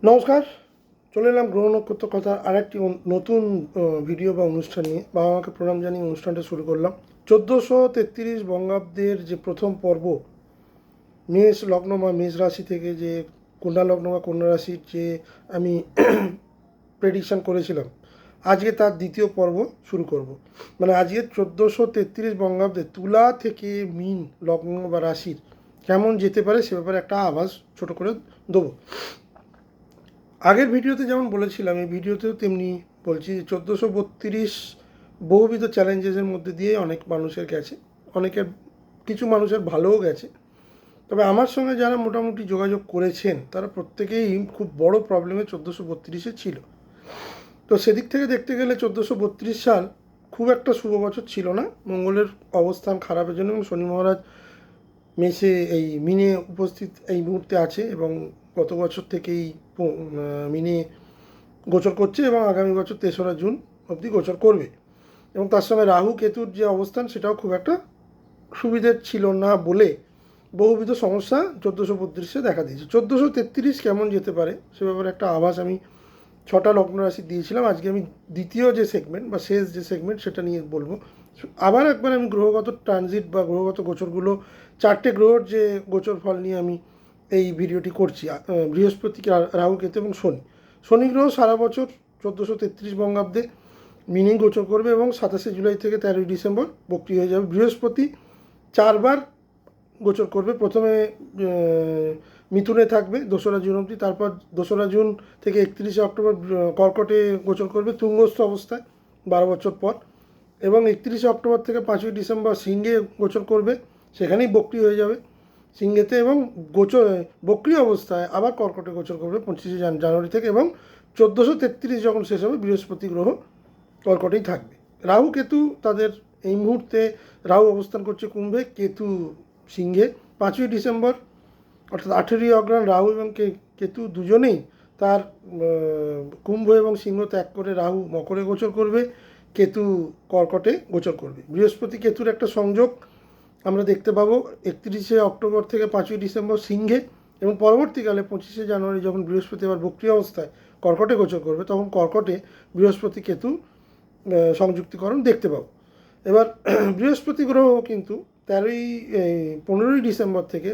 নমস্কার, চলে এলাম গ্রহ নক্ষত্র কথা আরেকটি নতুন ভিডিও বা অনুষ্ঠান নিয়ে। বাবা মাকে প্রণাম জানিয়ে অনুষ্ঠানটা শুরু করলাম। 1433 বঙ্গাব্দের যে প্রথম পর্ব, মেষ লগ্ন বা মেষ রাশি থেকে যে কন্যা লগ্ন বা কন্যা রাশির যে আমি প্রেডিকশান করেছিলাম, আজকে তার দ্বিতীয় পর্ব শুরু করব। মানে আজকে 1433 বঙ্গাব্দে তুলা থেকে মীন লগ্ন বা রাশির কেমন যেতে পারে সে ব্যাপারে একটা আভাস ছোট করে দেবো। আগের ভিডিওতে যেমন বলেছিলাম, এই ভিডিওতেও তেমনি বলছি। 1432 বহুবিধ চ্যালেঞ্জেসের মধ্যে দিয়ে অনেক মানুষের গেছে, অনেকের কিছু মানুষের ভালোও গেছে। তবে আমার সঙ্গে যারা মোটামুটি যোগাযোগ করেছেন তারা প্রত্যেকেই খুব বড় প্রবলেমে 1432 ছিল। তো সেদিক থেকে দেখতে গেলে 1432 সাল খুব একটা শুভ বছর ছিল না। মঙ্গলের অবস্থান খারাপের জন্য এবং শনি মহারাজ মেষে এই মিনে উপস্থিত এই মুহূর্তে আছে এবং গত বছর থেকেই মিনে গোচর করছে এবং আগামী বছর 3রা জুন অবধি গোচর করবে। এবং তার সঙ্গে রাহু কেতুর যে অবস্থান সেটাও খুব একটা সুবিধের ছিল না বলে বহুবিধ সমস্যা 1432-এ দেখা দিয়েছে। 1433 কেমন যেতে পারে সে ব্যাপারে একটা আভাস আমি 6টা লগ্ন রাশি দিয়েছিলাম। আজকে আমি দ্বিতীয় যে সেগমেন্ট বা শেষ যে সেগমেন্ট সেটা নিয়ে বলবো। আবার একবার আমি গ্রহগত ট্রানজিট বা গ্রহগত গোচরগুলো, 4টে গ্রহর যে গোচর ফল নিয়ে আমি এই ভিডিওটি করছি। বৃহস্পতি, রাহু কেতু এবং শনি। শনি গ্রহ সারা বছর 1433 বঙ্গাব্দে মিনি গোচর করবে এবং 27 জুলাই থেকে 13 ডিসেম্বর বক্রি হয়ে যাবে। বৃহস্পতি 4বার গোচর করবে। প্রথমে মিথুনে থাকবে 2রা জুন অবধি, তারপর 2রা জুন থেকে 31শে অক্টোবর কর্কটে গোচর করবে তুঙ্গস্থ অবস্থায় 12 বছর পর, এবং 31শে অক্টোবর থেকে 5ই ডিসেম্বর সিংহে গোচর করবে, সেখানেই বক্রি হয়ে যাবে সিংহেতে, এবং গোচর বক্রি অবস্থায় আবার কর্কটে গোচর করবে 25শে জানুয়ারি থেকে, এবং 1433 যখন শেষ হবে বৃহস্পতি গ্রহ কর্কটেই থাকবে। রাহু কেতু তাদের এই মুহূর্তে রাহু অবস্থান করছে কুম্ভে, কেতু সিংহে। 5ই ডিসেম্বর অর্থাৎ 18ই অগ্রহায়ণ রাহু এবং কেতু দুজনেই তার কুম্ভ এবং সিংহ ত্যাগ করে রাহু মকরে গোচর করবে, কেতু কর্কটে গোচর করবে। বৃহস্পতি কেতুর একটা সংযোগ আমরা দেখতে পাবো 31শে অক্টোবর থেকে 5ই ডিসেম্বর সিংহে, এবং পরবর্তীকালে 25শে জানুয়ারি যখন বৃহস্পতি আবার বক্রি অবস্থায় কর্কটে গোচর করবে তখন কর্কটে বৃহস্পতি কেতু সংযুক্তিকরণ দেখতে পাবো। এবার বৃহস্পতি গ্রহ কিন্তু 15ই ডিসেম্বর থেকে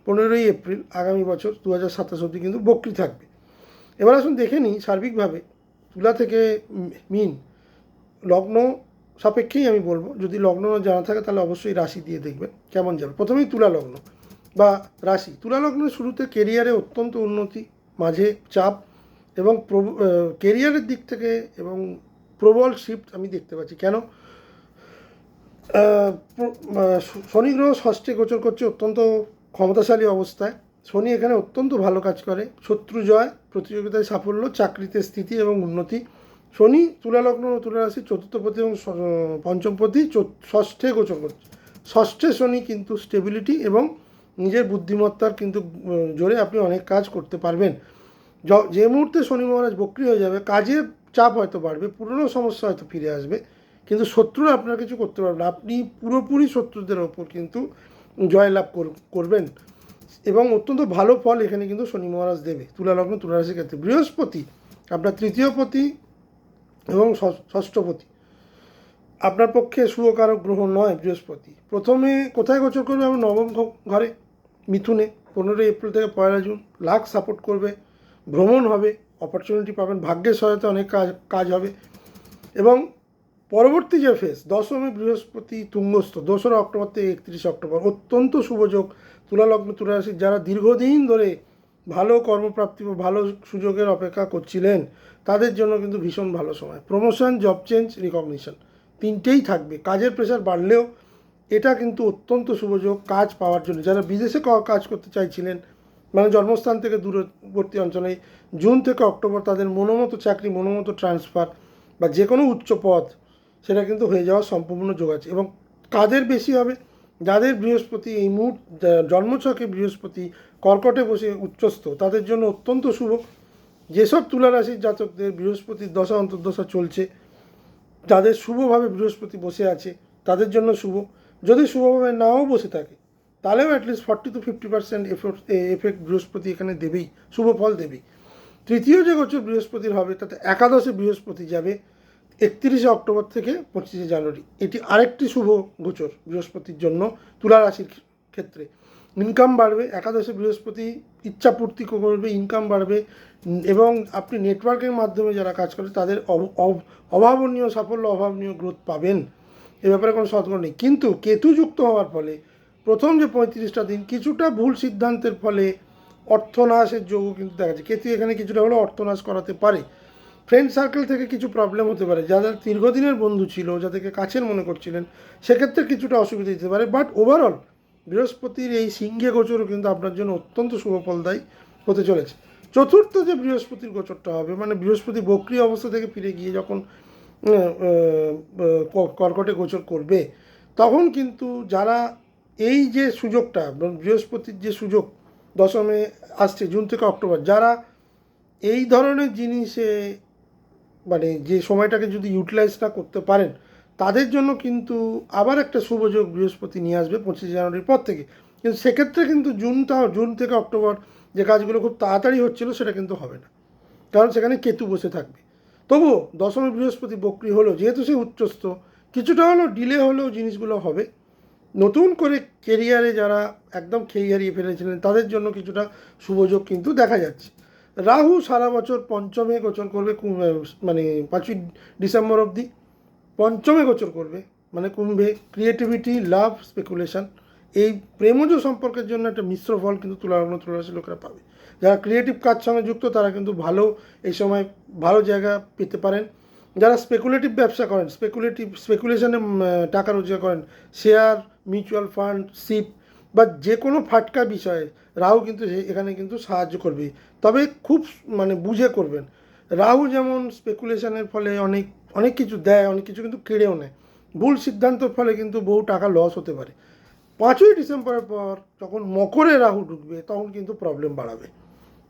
15ই এপ্রিল আগামী বছর 2027 অবধি কিন্তু বক্রি থাকবে। এবার আসুন দেখে নিই সার্বিকভাবে তুলা থেকে মীন লগ্ন সাপেক্ষেই আমি বলবো। যদি লগ্ন জানা থাকে তাহলে অবশ্যই রাশি দিয়ে দেখবেন কেমন যাবে। প্রথমেই তুলা লগ্ন বা রাশি। তুলা লগ্নের শুরুতে কেরিয়ারে অত্যন্ত উন্নতি, মাঝে চাপ এবং কেরিয়ারের দিক থেকে এবং প্রবল শিফট আমি দেখতে পাচ্ছি। কেন? শনি গ্রহ ষষ্ঠে গোচর করছে অত্যন্ত ক্ষমতাশালী অবস্থায়। শনি এখানে অত্যন্ত ভালো কাজ করে, শত্রু জয়, প্রতিযোগিতায় সাফল্য, চাকরিতে স্থিতি এবং উন্নতি। শনি তুলালগ্ন ও তুলা রাশির চতুর্থপতি এবং পঞ্চমপতি ষষ্ঠে গোচর করছে। ষষ্ঠে শনি কিন্তু স্টেবিলিটি এবং নিজের বুদ্ধিমত্তার কিন্তু জোরে আপনি অনেক কাজ করতে পারবেন। যে মুহূর্তে শনি মহারাজ বক্রি হয়ে যাবে কাজের চাপ হয়তো বাড়বে, পুরনো সমস্যা হয়তো ফিরে আসবে, কিন্তু শত্রুরা আপনার কিছু করতে পারবে না। আপনি পুরোপুরি শত্রুদের ওপর কিন্তু জয়লাভ করবেন এবং অত্যন্ত ভালো ফল এখানে কিন্তু শনি মহারাজ দেবে তুলা লগ্ন তুলা রাশির ক্ষেত্রে। বৃহস্পতি আপনার তৃতীয়পতি এবং ষষ্ঠপতি, আপনার পক্ষে শুভকারক গ্রহ নয় বৃহস্পতি। প্রথমে কোথায় গোচর করবে? আমার নবম ঘরে মিথুনে 15ই এপ্রিল থেকে 1লা জুন। লাক সাপোর্ট করবে, ভ্রমণ হবে, অপরচুনিটি পাবেন, ভাগ্যের সহায়তা অনেক কাজ হবে। এবং পরবর্তী যে ফেজ, দশমে বৃহস্পতি তুঙ্গস্থ 2রা অক্টোবর থেকে 31শে অক্টোবর, অত্যন্ত শুভযোগ। তুলা লগ্ন তুলা রাশির যারা দীর্ঘদিন ধরে ভালো কর্মপ্রাপ্তি বা ভালো সুযোগের অপেক্ষা করছিলেন তাদের জন্য কিন্তু ভীষণ ভালো সময়। প্রমোশন, জব চেঞ্জ, রিকগনিশন তিনটেই থাকবে। কাজের প্রেশার বাড়লেও এটা কিন্তু অত্যন্ত শুভযোগ কাজ পাওয়ার জন্য। যারা বিদেশে কাজ করতে চাইছিলেন, মানে জন্মস্থান থেকে দূরবর্তী অঞ্চলে, জুন থেকে অক্টোবর তাদের মনোমতো চাকরি, মনোমতো ট্রান্সফার বা যে কোনো উচ্চ পদ সেটা কিন্তু হয়ে যাওয়ার সম্পূর্ণ যোগ আছে। এবং কাজের বেশি হবে যাদের বৃহস্পতি এই জন্মছকে বৃহস্পতি কর্কটে বসে উচ্চস্থ, তাদের জন্য অত্যন্ত শুভ। যেসব তুলা রাশির জাতকদের বৃহস্পতির দশা অন্তর্দশা চলছে, যাদের শুভভাবে বৃহস্পতি বসে আছে তাদের জন্য শুভ। যদি শুভভাবে নাও বসে থাকে তাহলেও অ্যাটলিস্ট 40 to 50% এফেক্ট বৃহস্পতি এখানে দেবেই, শুভ ফল দেবেই। তৃতীয় যে গোচর বৃহস্পতির হবে তাতে একাদশে বৃহস্পতি যাবে 31শে অক্টোবর থেকে 25শে জানুয়ারি। এটি আরেকটি শুভ গোচর বৃহস্পতির জন্য তুলা রাশির ক্ষেত্রে। ইনকাম বাড়বে, একাদশে বৃহস্পতি ইচ্ছাপূর্তি করবে, ইনকাম বাড়বে এবং আপনি নেটওয়ার্কের মাধ্যমে যারা কাজ করে তাদের অভাবনীয় সাফল্য, অভাবনীয় গ্রোথ পাবেন। এ ব্যাপারে কোনো সতর্ক নেই। কিন্তু কেতু যুক্ত হওয়ার ফলে প্রথম যে 35টা দিন কিছুটা ভুল সিদ্ধান্তের ফলে অর্থনাশের যোগও কিন্তু দেখা যাচ্ছে। কেতু এখানে কিছুটা হলেও অর্থনাশ করাতে পারে। ফ্রেন্ড সার্কেল থেকে কিছু প্রবলেম হতে পারে, যারা দীর্ঘদিনের বন্ধু ছিল, যাদেরকে কাছের মনে করছিলেন, সেক্ষেত্রে কিছুটা অসুবিধা দিতে পারে। বাট ওভারঅল বৃহস্পতির এই সিংহে গোচরও কিন্তু আপনার জন্য অত্যন্ত শুভফলদায়ী হতে চলেছে। চতুর্থ যে বৃহস্পতির গোচরটা হবে, মানে বৃহস্পতি বক্রী অবস্থা থেকে ফিরে গিয়ে যখন কর্কটে গোচর করবে, তখন কিন্তু যারা এই যে সুযোগটা, বৃহস্পতির যে সুযোগ দশমে আসছে জুন থেকে অক্টোবর, যারা এই ধরনের জিনিসে মানে যে সময়টাকে যদি ইউটিলাইজ না করতে পারেন, তাদের জন্য কিন্তু আবার একটা শুভযোগ বৃহস্পতি নিয়ে আসবে 25 জানুয়ারির পর থেকে। কিন্তু সেক্ষেত্রে কিন্তু জুন থেকে অক্টোবর যে কাজগুলো খুব তাড়াতাড়ি হচ্ছিল সেটা কিন্তু হবে না, কারণ সেখানে কেতু বসে থাকবে। তবুও দশমী বৃহস্পতি বক্রী হলো, যেহেতু সে উচ্চস্থ, কিছুটা হলেও ডিলে হলেও জিনিসগুলো হবে। নতুন করে কেরিয়ারে যারা একদম খেই হারিয়ে ফেলেছিলেন তাদের জন্য কিছুটা শুভযোগ কিন্তু দেখা যাচ্ছে। রাহু সারা বছর পঞ্চমে গোচর করবে, মানে 5ই ডিসেম্বর অবধি পঞ্চমে গোচর করবে, মানে কুম্ভে। ক্রিয়েটিভিটি, লাভ, স্পেকুলেশন, এই প্রেমজ সম্পর্কের জন্য একটা মিশ্র ফল কিন্তু তুলারাশি লোকেরা পাবে। যারা ক্রিয়েটিভ কাজ সঙ্গে যুক্ত তারা কিন্তু ভালো এই সময় ভালো জায়গা পেতে পারেন। যারা স্পেকুলেটিভ ব্যবসা করেন, স্পেকুলেশনে টাকা রোজগার করেন, শেয়ার, মিউচুয়াল ফান্ড, শিপ বা যে কোনো ফাটকা বিষয়ে রাহু কিন্তু এখানে কিন্তু সাহায্য করবে। তবে খুব মানে বুঝে করবেন। রাহু যেমন স্পেকুলেশনের ফলে অনেক কিছু দেয়, অনেক কিছু কিন্তু কেড়েও নেয়। ভুল সিদ্ধান্তের ফলে কিন্তু বহু টাকা লস হতে পারে। 5ই ডিসেম্বরের পর যখন মকরে রাহু ঢুকবে তখন কিন্তু প্রবলেম বাড়াবে।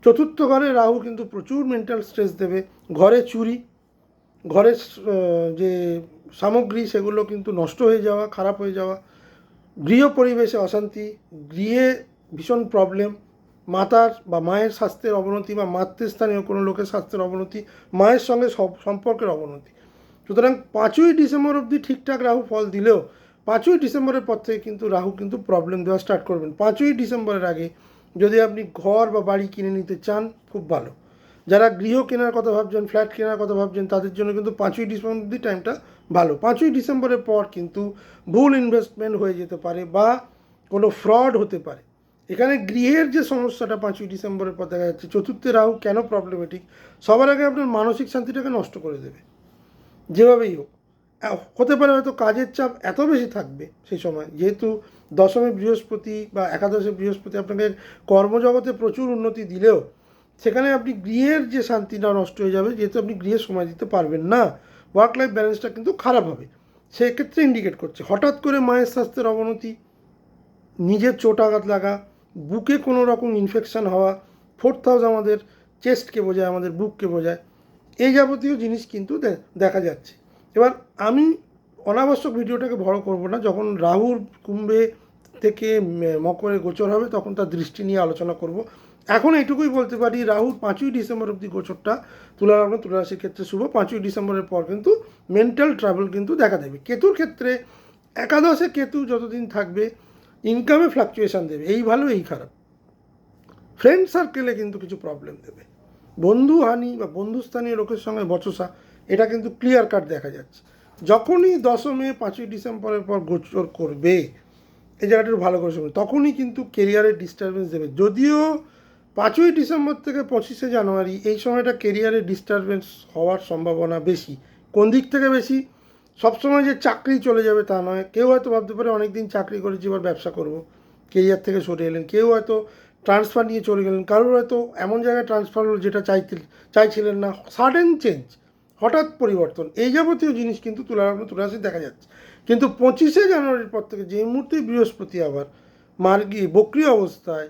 চতুর্থ ঘরে রাহু কিন্তু প্রচুর মেন্টাল স্ট্রেস দেবে। ঘরে চুরি, ঘরের যে সামগ্রী সেগুলো কিন্তু নষ্ট হয়ে যাওয়া, খারাপ হয়ে যাওয়া, গৃহ পরিবেশে অশান্তি, গৃহে ভীষণ প্রবলেম, মাতার বা মায়ের স্বাস্থ্যের অবনতি বা মাতৃস্থানীয় কোনো লোকের স্বাস্থ্যের অবনতি, মায়ের সঙ্গে সম্পর্কের অবনতি। সুতরাং 5ই ডিসেম্বর অবধি ঠিকঠাক রাহু ফল দিলেও 5ই ডিসেম্বরের পর থেকে কিন্তু রাহু কিন্তু প্রবলেম দেওয়া স্টার্ট করবেন। 5ই ডিসেম্বরের আগে যদি আপনি ঘর বা বাড়ি কিনে নিতে চান, খুব ভালো। যারা গৃহ কেনার কথা ভাবছেন, ফ্ল্যাট কেনার কথা ভাবছেন, তাদের জন্য কিন্তু 5ই ডিসেম্বর অবধি টাইমটা ভালো। 5ই ডিসেম্বরের পর কিন্তু ভুল ইনভেস্টমেন্ট হয়ে যেতে পারে বা কোনো ফ্রড হতে পারে। এখানে গৃহের যে সমস্যাটা 5ই ডিসেম্বরের পর দেখা যাচ্ছে, চতুর্থে রাহু কেন প্রবলেমেটিক, সবার আগে আপনার মানসিক শান্তিটাকে নষ্ট করে দেবে যেভাবেই হোক। হতে পারে হয়তো কাজের চাপ এত বেশি থাকবে সেই সময়, যেহেতু দশমী বৃহস্পতি বা একাদশে বৃহস্পতি আপনাকে কর্মজগতে প্রচুর উন্নতি দিলেও সেখানে আপনি গৃহের যে শান্তিটা নষ্ট হয়ে যাবে, যেহেতু আপনি গৃহে সময় দিতে পারবেন না। ওয়ার্ক লাইফ ব্যালেন্সটা কিন্তু খারাপ হবে। সেক্ষেত্রে ইন্ডিকেট করছে হঠাৎ করে মায়ের স্বাস্থ্যের অবনতি, নিজের চোট আঘাত লাগা, বুকে কোনো রকম ইনফেকশান হওয়া। 4th হাউস আমাদের চেস্টকে বোঝায়, আমাদের বুককে বোঝায়। এই যাবতীয় জিনিস কিন্তু দেখা যাচ্ছে। এবার আমি অনাবশ্যক ভিডিওটাকে বড় করব না। যখন রাহুর কুম্ভে থেকে মকরে গোচর হবে তখন তার দৃষ্টি নিয়ে আলোচনা করব। এখন এইটুকুই বলতে পারি, রাহুর 5ই ডিসেম্বর অবধি গোচরটা তুলারাশির ক্ষেত্রে শুভ। 5ই ডিসেম্বরের পর কিন্তু মেন্টাল ট্রাভেল কিন্তু দেখা দেবে। কেতুর ক্ষেত্রে একাদশে কেতু যতদিন থাকবে ইনকামে ফ্লাকচুয়েশান দেবে, এই ভালো এই খারাপ। ফ্রেন্ড সার্কেলে কিন্তু কিছু প্রবলেম দেবে, বন্ধু হানি বা বন্ধুস্থানীয় লোকের সঙ্গে বচসা, এটা কিন্তু ক্লিয়ার কাট দেখা যাচ্ছে। যখনই দশমে 5ই ডিসেম্বরের পর গোচর করবে, এই জায়গাটা ভালো করে শুনুন, তখনই কিন্তু কেরিয়ারের ডিস্টারবেন্স দেবে। যদিও 5ই ডিসেম্বর থেকে 25শে জানুয়ারি এই সময়টা কেরিয়ারের ডিস্টারবেন্স হওয়ার সম্ভাবনা বেশি। কোন দিক থেকে বেশি? সবসময় যে চাকরি চলে যাবে তা নয়। কেউ হয়তো ভাবতে পারে অনেক দিন চাকরি করেছি এবার ব্যবসা করব, কেরিয়ার থেকে সরে এলেন। কেউ হয়তো ট্রান্সফার নিয়ে চলে গেলেন, কারোর হয়তো এমন জায়গায় ট্রান্সফার হলো যেটা চাইছিলেন না, সাডেন চেঞ্জ, হঠাৎ পরিবর্তন। এই যাবতীয় জিনিস কিন্তু তুলারাশি দেখা যাচ্ছে। কিন্তু 25শে জানুয়ারির পর থেকে যে মুহূর্তে বৃহস্পতি আবার মার্গী বক্রী অবস্থায়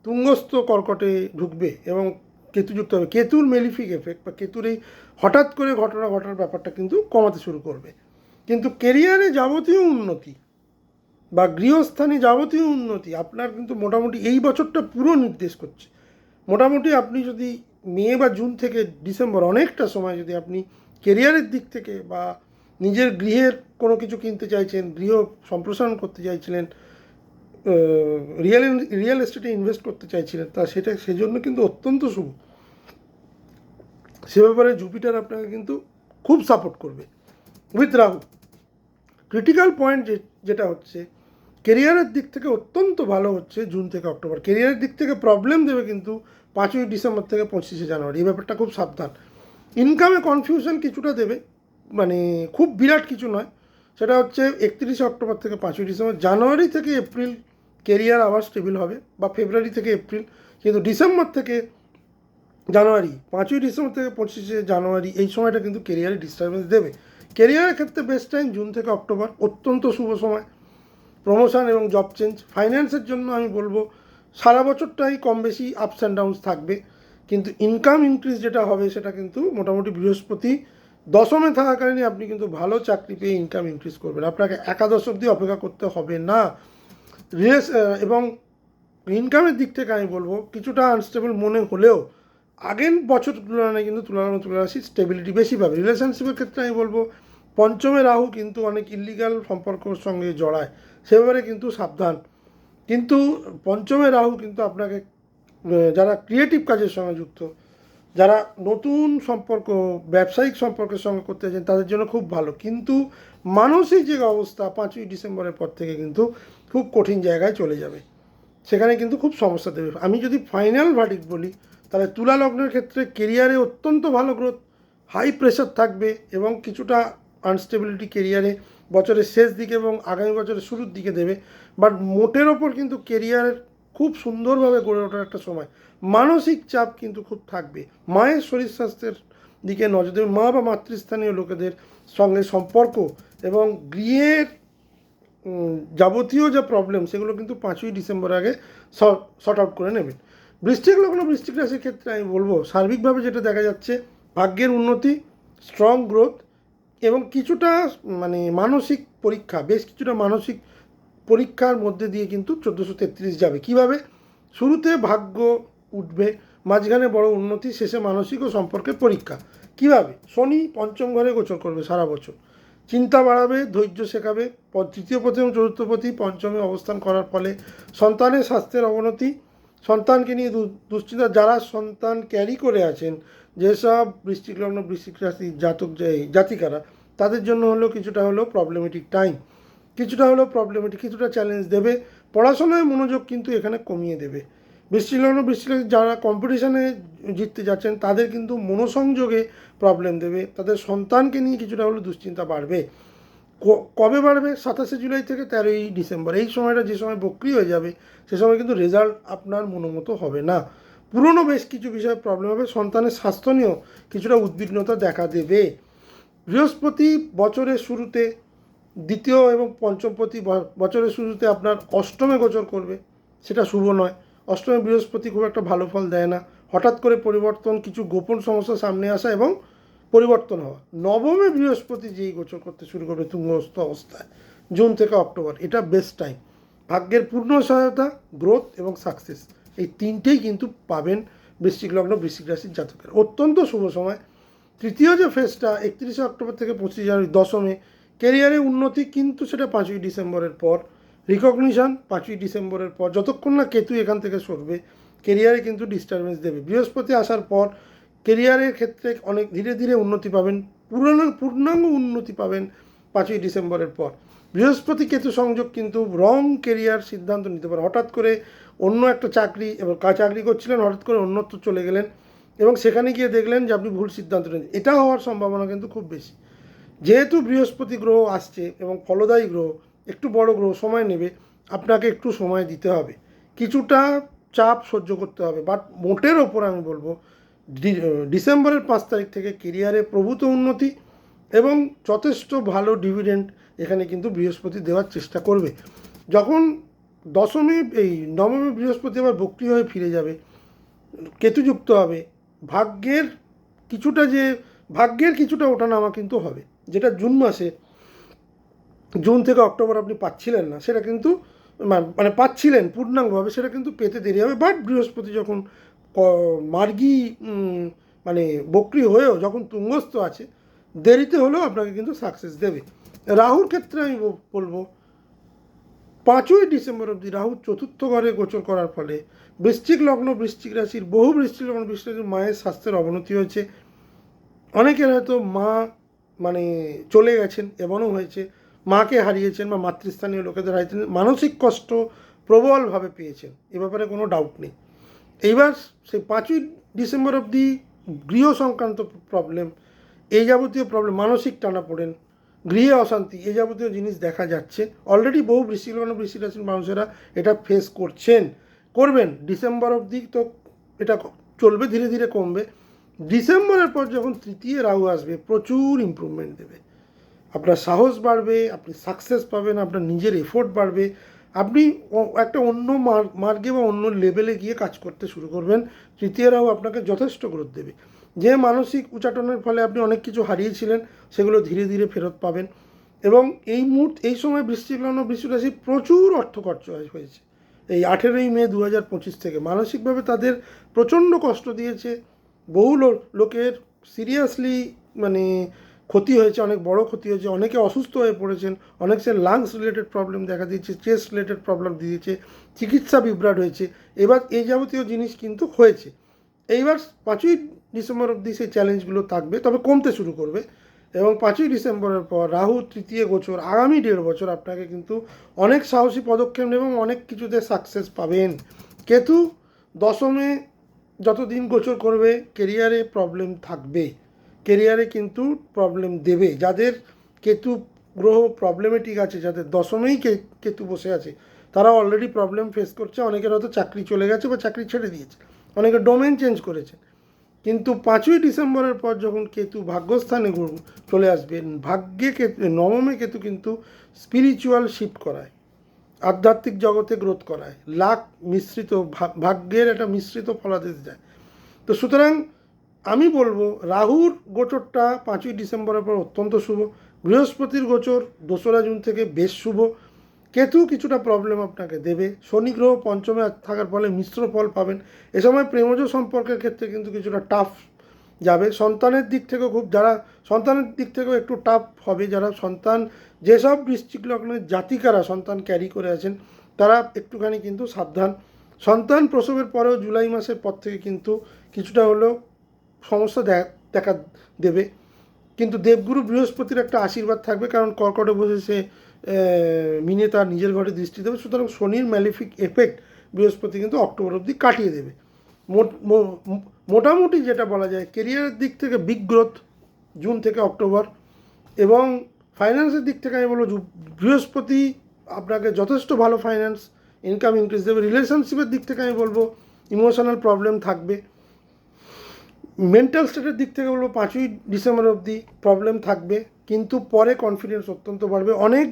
তুঙ্গস্থ কর্কটে ঢুকবে এবং কেতু যুক্ত হবে, কেতুর মেলিফিক এফেক্ট বা কেতুর এই হঠাৎ করে ঘটনা ঘটার ব্যাপারটা কিন্তু কমাতে শুরু করবে। কিন্তু কেরিয়ারে যাবতীয় উন্নতি বা গৃহস্থানে যাবতীয় উন্নতি আপনার কিন্তু মোটামুটি এই বছরটা পুরো নির্দেশ করছে। মোটামুটি আপনি যদি মে বা জুন থেকে ডিসেম্বর অনেকটা সময় যদি আপনি কেরিয়ারের দিক থেকে বা নিজের গৃহের কোনো কিছু কিনতে চাইছেন, গৃহ সম্প্রসারণ করতে চাইছিলেন, রিয়েল এস্টেটে ইনভেস্ট করতে চাইছিলেন, তা সেজন্য কিন্তু অত্যন্ত শুভ। সে ব্যাপারে জুপিটার আপনাকে কিন্তু খুব সাপোর্ট করবে উইথ রাহু। ক্রিটিক্যাল পয়েন্ট যেটা হচ্ছে কেরিয়ারের দিক থেকে অত্যন্ত ভালো হচ্ছে জুন থেকে অক্টোবর। কেরিয়ারের দিক থেকে প্রবলেম দেবে কিন্তু 5ই ডিসেম্বর থেকে 25শে জানুয়ারি, এই ব্যাপারটা খুব সাবধান। ইনকামে কনফিউশন কিছুটা দেবে, মানে খুব বিরাট কিছু নয়। সেটা হচ্ছে 31শে অক্টোবর থেকে 5ই ডিসেম্বর। জানুয়ারি থেকে এপ্রিল কেরিয়ার আবার স্টেবল হবে, বা ফেব্রুয়ারি থেকে এপ্রিল। কিন্তু ডিসেম্বর থেকে জানুয়ারি, 5ই ডিসেম্বর থেকে 25শে জানুয়ারি, এই সময়টা কিন্তু কেরিয়ারে ডিস্টারবেন্স দেবে। কেরিয়ারের ক্ষেত্রে বেস্ট টাইম জুন থেকে অক্টোবর, অত্যন্ত শুভ সময়। প্রমোশন এবং জব চেঞ্জ। ফাইন্যান্সের জন্য আমি বলবো সারা বছরটাই কম বেশি আপস অ্যান্ড ডাউনস থাকবে, কিন্তু ইনকাম ইনক্রিজ যেটা হবে সেটা কিন্তু মোটামুটি বৃহস্পতি দশমে থাকাকালীনই আপনি কিন্তু ভালো চাকরি পেয়ে ইনকাম ইনক্রিজ করবেন। আপনাকে একাদশ অবধি অপেক্ষা করতে হবে না। এবং ইনকামের দিক থেকে আমি বলবো কিছুটা আনস্টেবল মনে হলেও আগের বছর তুলনায় কিন্তু তুলনাশীল স্টেবিলিটি বেশি পাবে। রিলেশনশিপের ক্ষেত্রে আমি বলবো পঞ্চমে রাহু কিন্তু অনেক ইলিগাল সম্পর্কর সঙ্গে জড়ায়, সে ব্যাপারে কিন্তু সাবধান। কিন্তু পঞ্চমে রাহু কিন্তু আপনাকে যারা ক্রিয়েটিভ কাজের সঙ্গে যুক্ত, যারা নতুন সম্পর্ক ব্যবসায়িক সম্পর্কের সঙ্গে করতে চান তাদের জন্য খুব ভালো। কিন্তু মানসিক যে অবস্থা 5ই ডিসেম্বরের পর থেকে কিন্তু খুব কঠিন জায়গায় চলে যাবে, সেখানে কিন্তু খুব সমস্যা দেবে। আমি যদি ফাইনাল ভার্ডিক্ট বলি তাহলে তুলা লগ্নের ক্ষেত্রে কেরিয়ারে অত্যন্ত ভালো গ্রোথ, হাই প্রেশার থাকবে এবং কিছুটা আনস্টেবিলিটি কেরিয়ারে বছরের শেষ দিকে এবং আগামী বছরের শুরুর দিকে দেবে। বাট মোটের ওপর কিন্তু কেরিয়ারের খুব সুন্দরভাবে গড়ে ওঠার একটা সময়। মানসিক চাপ কিন্তু খুব থাকবে, মায়ের শরীর স্বাস্থ্যের দিকে নজর দেবে, মা বা মাতৃস্থানীয় লোকেদের সঙ্গে সম্পর্ক এবং গৃহের যাবতীয় যা প্রবলেম সেগুলো কিন্তু 5ই ডিসেম্বর আগে শর্ট আউট করে নেবেন। বৃশ্চিক লগ্ন বৃশ্চিক রাশির ক্ষেত্রে আমি বলবো সার্বিকভাবে যেটা দেখা যাচ্ছে ভাগ্যের উন্নতি, স্ট্রং গ্রোথ এবং কিছুটা মানসিক পরীক্ষা, বেশ কিছুটা মানসিক পরীক্ষার মধ্যে দিয়ে কিন্তু 1433 যাবে। কিভাবে? শুরুতে ভাগ্য উঠবে, মাঝখানে বড় উন্নতি, শেষে মানসিক ও সম্পর্কের পরীক্ষা। কিভাবে? শনি পঞ্চম ঘরে গোচর করবে সারা বছর, চিন্তা বাড়াবে, ধৈর্য শেখাবে। তৃতীয় পতি এবং চতুর্থ পতি পঞ্চমে অবস্থান করার ফলে সন্তানের স্বাস্থ্যের অবনতি, সন্তানকে নিয়ে দুশ্চিন্তা। যারা সন্তান ক্যারি করে আছেন, যেসব বৃশ্চিক লগ্ন বৃশ্চিক রাশি জাতিকারা, তাদের জন্য হলো কিছুটা হলো প্রবলেমেটিক টাইম, কিছুটা চ্যালেঞ্জ দেবে। পড়াশোনায় মনোযোগ কিন্তু এখানে কমিয়ে দেবে। বৃশ্চিক লগ্ন বৃশ্চিক রাশি যারা কম্পিটিশানে জিততে যাচ্ছেন তাদের কিন্তু মনোসংযোগে প্রবলেম দেবে, তাদের সন্তানকে নিয়ে কিছুটা হলো দুশ্চিন্তা বাড়বে। কবে বাড়বে? 27শে জুলাই থেকে 13ই ডিসেম্বর। এই সময়টা যে সময় বক্রি হয়ে যাবে সে সময় কিন্তু রেজাল্ট আপনার মনোমতো হবে না, পুরনো বেশ কিছু বিষয়ে প্রবলেম হবে, সন্তানের স্বাস্থ্য নিয়েও কিছুটা উদ্বিগ্নতা দেখা দেবে। বৃহস্পতি বছরের শুরুতে দ্বিতীয় এবং পঞ্চমপতি বছরের শুরুতে আপনার অষ্টমে গোচর করবে, সেটা শুভ নয়। অষ্টমে বৃহস্পতি খুব একটা ভালো ফল দেয় না। হঠাৎ করে পরিবর্তন, কিছু গোপন সমস্যা সামনে আসা এবং পরিবর্তন হওয়া। নবমে বৃহস্পতি যেই গোচর করতে শুরু করবে তুঙ্গস্থ অবস্থায় জুন থেকে অক্টোবর, এটা বেস্ট টাইম। ভাগ্যের পূর্ণ সহায়তা, গ্রোথ এবং সাকসেস, এই তিনটেই কিন্তু পাবেন বৃশ্চিক লগ্ন বৃশ্চিক রাশির জাতকের। অত্যন্ত শুভ সময়। তৃতীয় যে ফেজটা 31শে অক্টোবর থেকে 25 জানুয়ারি দশমে, কেরিয়ারে উন্নতি, কিন্তু সেটা 5ই ডিসেম্বরের পর। রিকগনিশন 5ই ডিসেম্বরের পর, যতক্ষণ না কেতু এখান থেকে সরবে কেরিয়ারে কিন্তু ডিস্টারবেন্স দেবে। বৃহস্পতি আসার পর কেরিয়ারের ক্ষেত্রে অনেক ধীরে ধীরে উন্নতি পাবেন, পূর্ণাঙ্গ উন্নতি পাবেন 5ই ডিসেম্বরের পর। বৃহস্পতি কেতু সংযোগ কিন্তু রং কেরিয়ার সিদ্ধান্ত নিতে পারে। হঠাৎ করে অন্য একটা চাকরি চাকরি করছিলেন, হঠাৎ করে অন্যত্র চলে গেলেন এবং সেখানে গিয়ে দেখলেন যে আপনি ভুল সিদ্ধান্ত নিলেন, এটা হওয়ার সম্ভাবনা কিন্তু খুব বেশি। যেহেতু বৃহস্পতি গ্রহ আসছে এবং ফলদায়ী গ্রহ, একটু বড় গ্রহ, সময় নেবে, আপনাকে একটু সময় দিতে হবে, কিছুটা চাপ সহ্য করতে হবে। বাট মোটের ওপর আমি বলবো ডিসেম্বরের 5 তারিখ থেকে কেরিয়ারে প্রভূত উন্নতি এবং যথেষ্ট ভালো ডিভিডেন্ড এখানে কিন্তু বৃহস্পতি দেওয়ার চেষ্টা করবে। যখন নবমী বৃহস্পতি আবার বক্রি হয়ে ফিরে যাবে, কেতুযুক্ত হবে, ভাগ্যের কিছুটা ওঠানামা কিন্তু হবে, যেটা জুন থেকে অক্টোবর আপনি পাচ্ছিলেন না, সেটা কিন্তু পাচ্ছিলেন পূর্ণাঙ্গভাবে, সেটা কিন্তু পেতে দেরি হবে। বাট বৃহস্পতি যখন মার্গী মানে বকরি হয়েও যখন তুঙ্গস্থ আছে, দেরিতে হলেও আপনাকে কিন্তু সাকসেস দেবে। রাহুর ক্ষেত্রে আমি বলবো 5ই ডিসেম্বর অবধি রাহু চতুর্থ ঘরে গোচর করার ফলে বৃশ্চিক লগ্ন, বৃশ্চিক রাশির বহু বৃশ্চিক লগ্ন, বৃশ্চিক রাশির মায়ের স্বাস্থ্যের অবনতি হয়েছে। অনেকের হয়তো মা মানে চলে গেছেন, এমনও হয়েছে মাকে হারিয়েছেন বা মাতৃস্থানীয় লোকেদের হারিয়েছেন, মানসিক কষ্ট প্রবলভাবে পেয়েছেন, এ ব্যাপারে কোনো ডাউট নেই। এইবার সেই 5ই ডিসেম্বর অবধি গৃহ সংক্রান্ত প্রবলেম, এই যাবতীয় প্রবলেম, মানসিক টানাপোড়েন, গৃহে অশান্তি, এই যাবতীয় জিনিস দেখা যাচ্ছে। অলরেডি বহু বৃশ্চিক লগ্ন, বৃশ্চিক রাশির মানুষেরা এটা ফেস করবেন। ডিসেম্বর অবধি তো এটা চলবে, ধীরে ধীরে কমবে। ডিসেম্বরের পর যখন তৃতীয় রাহু আসবে, প্রচুর ইমপ্রুভমেন্ট দেবে। আপনার সাহস বাড়বে, আপনি সাকসেস পাবেন, আপনার নিজের এফোর্ট বাড়বে, আপনি একটা অন্য মার্গে বা অন্য লেভেলে গিয়ে কাজ করতে শুরু করবেন। তৃতীয় রাহু আপনাকে যথেষ্ট গ্রোথ দেবে। যে মানসিক উচাটনের ফলে আপনি অনেক কিছু হারিয়েছিলেন, সেগুলো ধীরে ধীরে ফেরত পাবেন। এবং এই সময় বৃশ্চিক লগ্ন, বৃশ্চিক রাশি প্রচুর অর্থ খরচ হয়েছে। এই 18ই মে 2025 থেকে মানসিকভাবে তাদের প্রচণ্ড কষ্ট দিয়েছে। বহু লোকের সিরিয়াসলি মানে ক্ষতি হয়েছে, অনেক বড় ক্ষতি হয়েছে, অনেকে অসুস্থ হয়ে পড়েছেন, অনেকে লাংস রিলেটেড প্রবলেম দেখা দিয়েছে, চেস্ট রিলেটেড প্রবলেম দিয়েছে, চিকিৎসা বিভ্রাট হয়েছে। এবার এই যাবতীয় জিনিস কিন্তু হয়েছে। এইবার 5ই ডিসেম্বর অবধি সেই চ্যালেঞ্জগুলো থাকবে, তবে কমতে শুরু করবে। এবং 5ই ডিসেম্বরের পর রাহু তৃতীয় গোচর, আগামী 1.5 বছর আপনাকে কিন্তু অনেক সাহসী পদক্ষেপ নেবেন, অনেক কিছুতে সাকসেস পাবেন। কেতু দশমে যতদিন গোচর করবে, কেরিয়ারে প্রবলেম থাকবে, কেরিয়ারে কিন্তু প্রবলেম দেবে। যাদের কেতু গ্রহ প্রবলেমেটিক আছে, যাদের দশমেই কেতু বসে আছে, তারা অলরেডি প্রবলেম ফেস করছে। অনেকের হয়তো চাকরি চলে গেছে বা চাকরি ছেড়ে দিয়েছে, অনেকে ডোমেন চেঞ্জ করেছে। কিন্তু 5ই ডিসেম্বরের পর যখন কেতু ভাগ্যস্থানে চলে আসবেন, ভাগ্যে কেতু, নবমে কেতু কিন্তু স্পিরিচুয়াল শিফট করায়, আধ্যাত্মিক জগতে গ্রোথ করায়, লাক মিশ্রিত ভাগ্যের একটা মিশ্রিত ফলাদেশ দেয়। তো সুতরাং আমি বলবো রাহুর গোচরটা 5ই ডিসেম্বরের পর অত্যন্ত শুভ। বৃহস্পতির গোচর 2রা জুন থেকে বেশ শুভ। কেতু কিছুটা প্রবলেম আপনাকে দেবে। শনি গ্রহ পঞ্চমে থাকার ফলে মিশ্র ফল পাবেন। এ সময় প্রেমজ সম্পর্কের ক্ষেত্রে কিন্তু কিছুটা টাফ যাবে। সন্তানের দিক থেকেও সন্তানের দিক থেকেও একটু টাফ হবে। যারা সন্তান, যেসব বৃশ্চিক লগ্নের জাতিকারা সন্তান ক্যারি করে আছেন, তারা একটুখানি কিন্তু সাবধান। সন্তান প্রসবের পরেও জুলাই মাসের পর থেকে কিন্তু কিছুটা হলেও সমস্যা দেখা দেবে। কিন্তু দেবগুরু বৃহস্পতির একটা আশীর্বাদ থাকবে, কারণ কর্কটে বসে সে মিনে তার নিজের ঘরে দৃষ্টি দেবে। সুতরাং শনির ম্যালিফিক এফেক্ট বৃহস্পতি কিন্তু অক্টোবর অবধি কাটিয়ে দেবে। মোটামুটি যেটা বলা যায়, কেরিয়ারের দিক থেকে বিগ গ্রোথ জুন থেকে অক্টোবর। এবং ফাইন্যান্সের দিক থেকে আমি বলবো বৃহস্পতি আপনাকে যথেষ্ট ভালো ফাইন্যান্স ইনকাম ইনক্রিজ দেবে। রিলেশনশিপের দিক থেকে আমি বলবো ইমোশনাল প্রবলেম থাকবে। মেন্টাল স্টেটের দিক থেকে বলবো 5ই ডিসেম্বর অবধি প্রবলেম থাকবে, কিন্তু পরে কনফিডেন্স অত্যন্ত বাড়বে। অনেক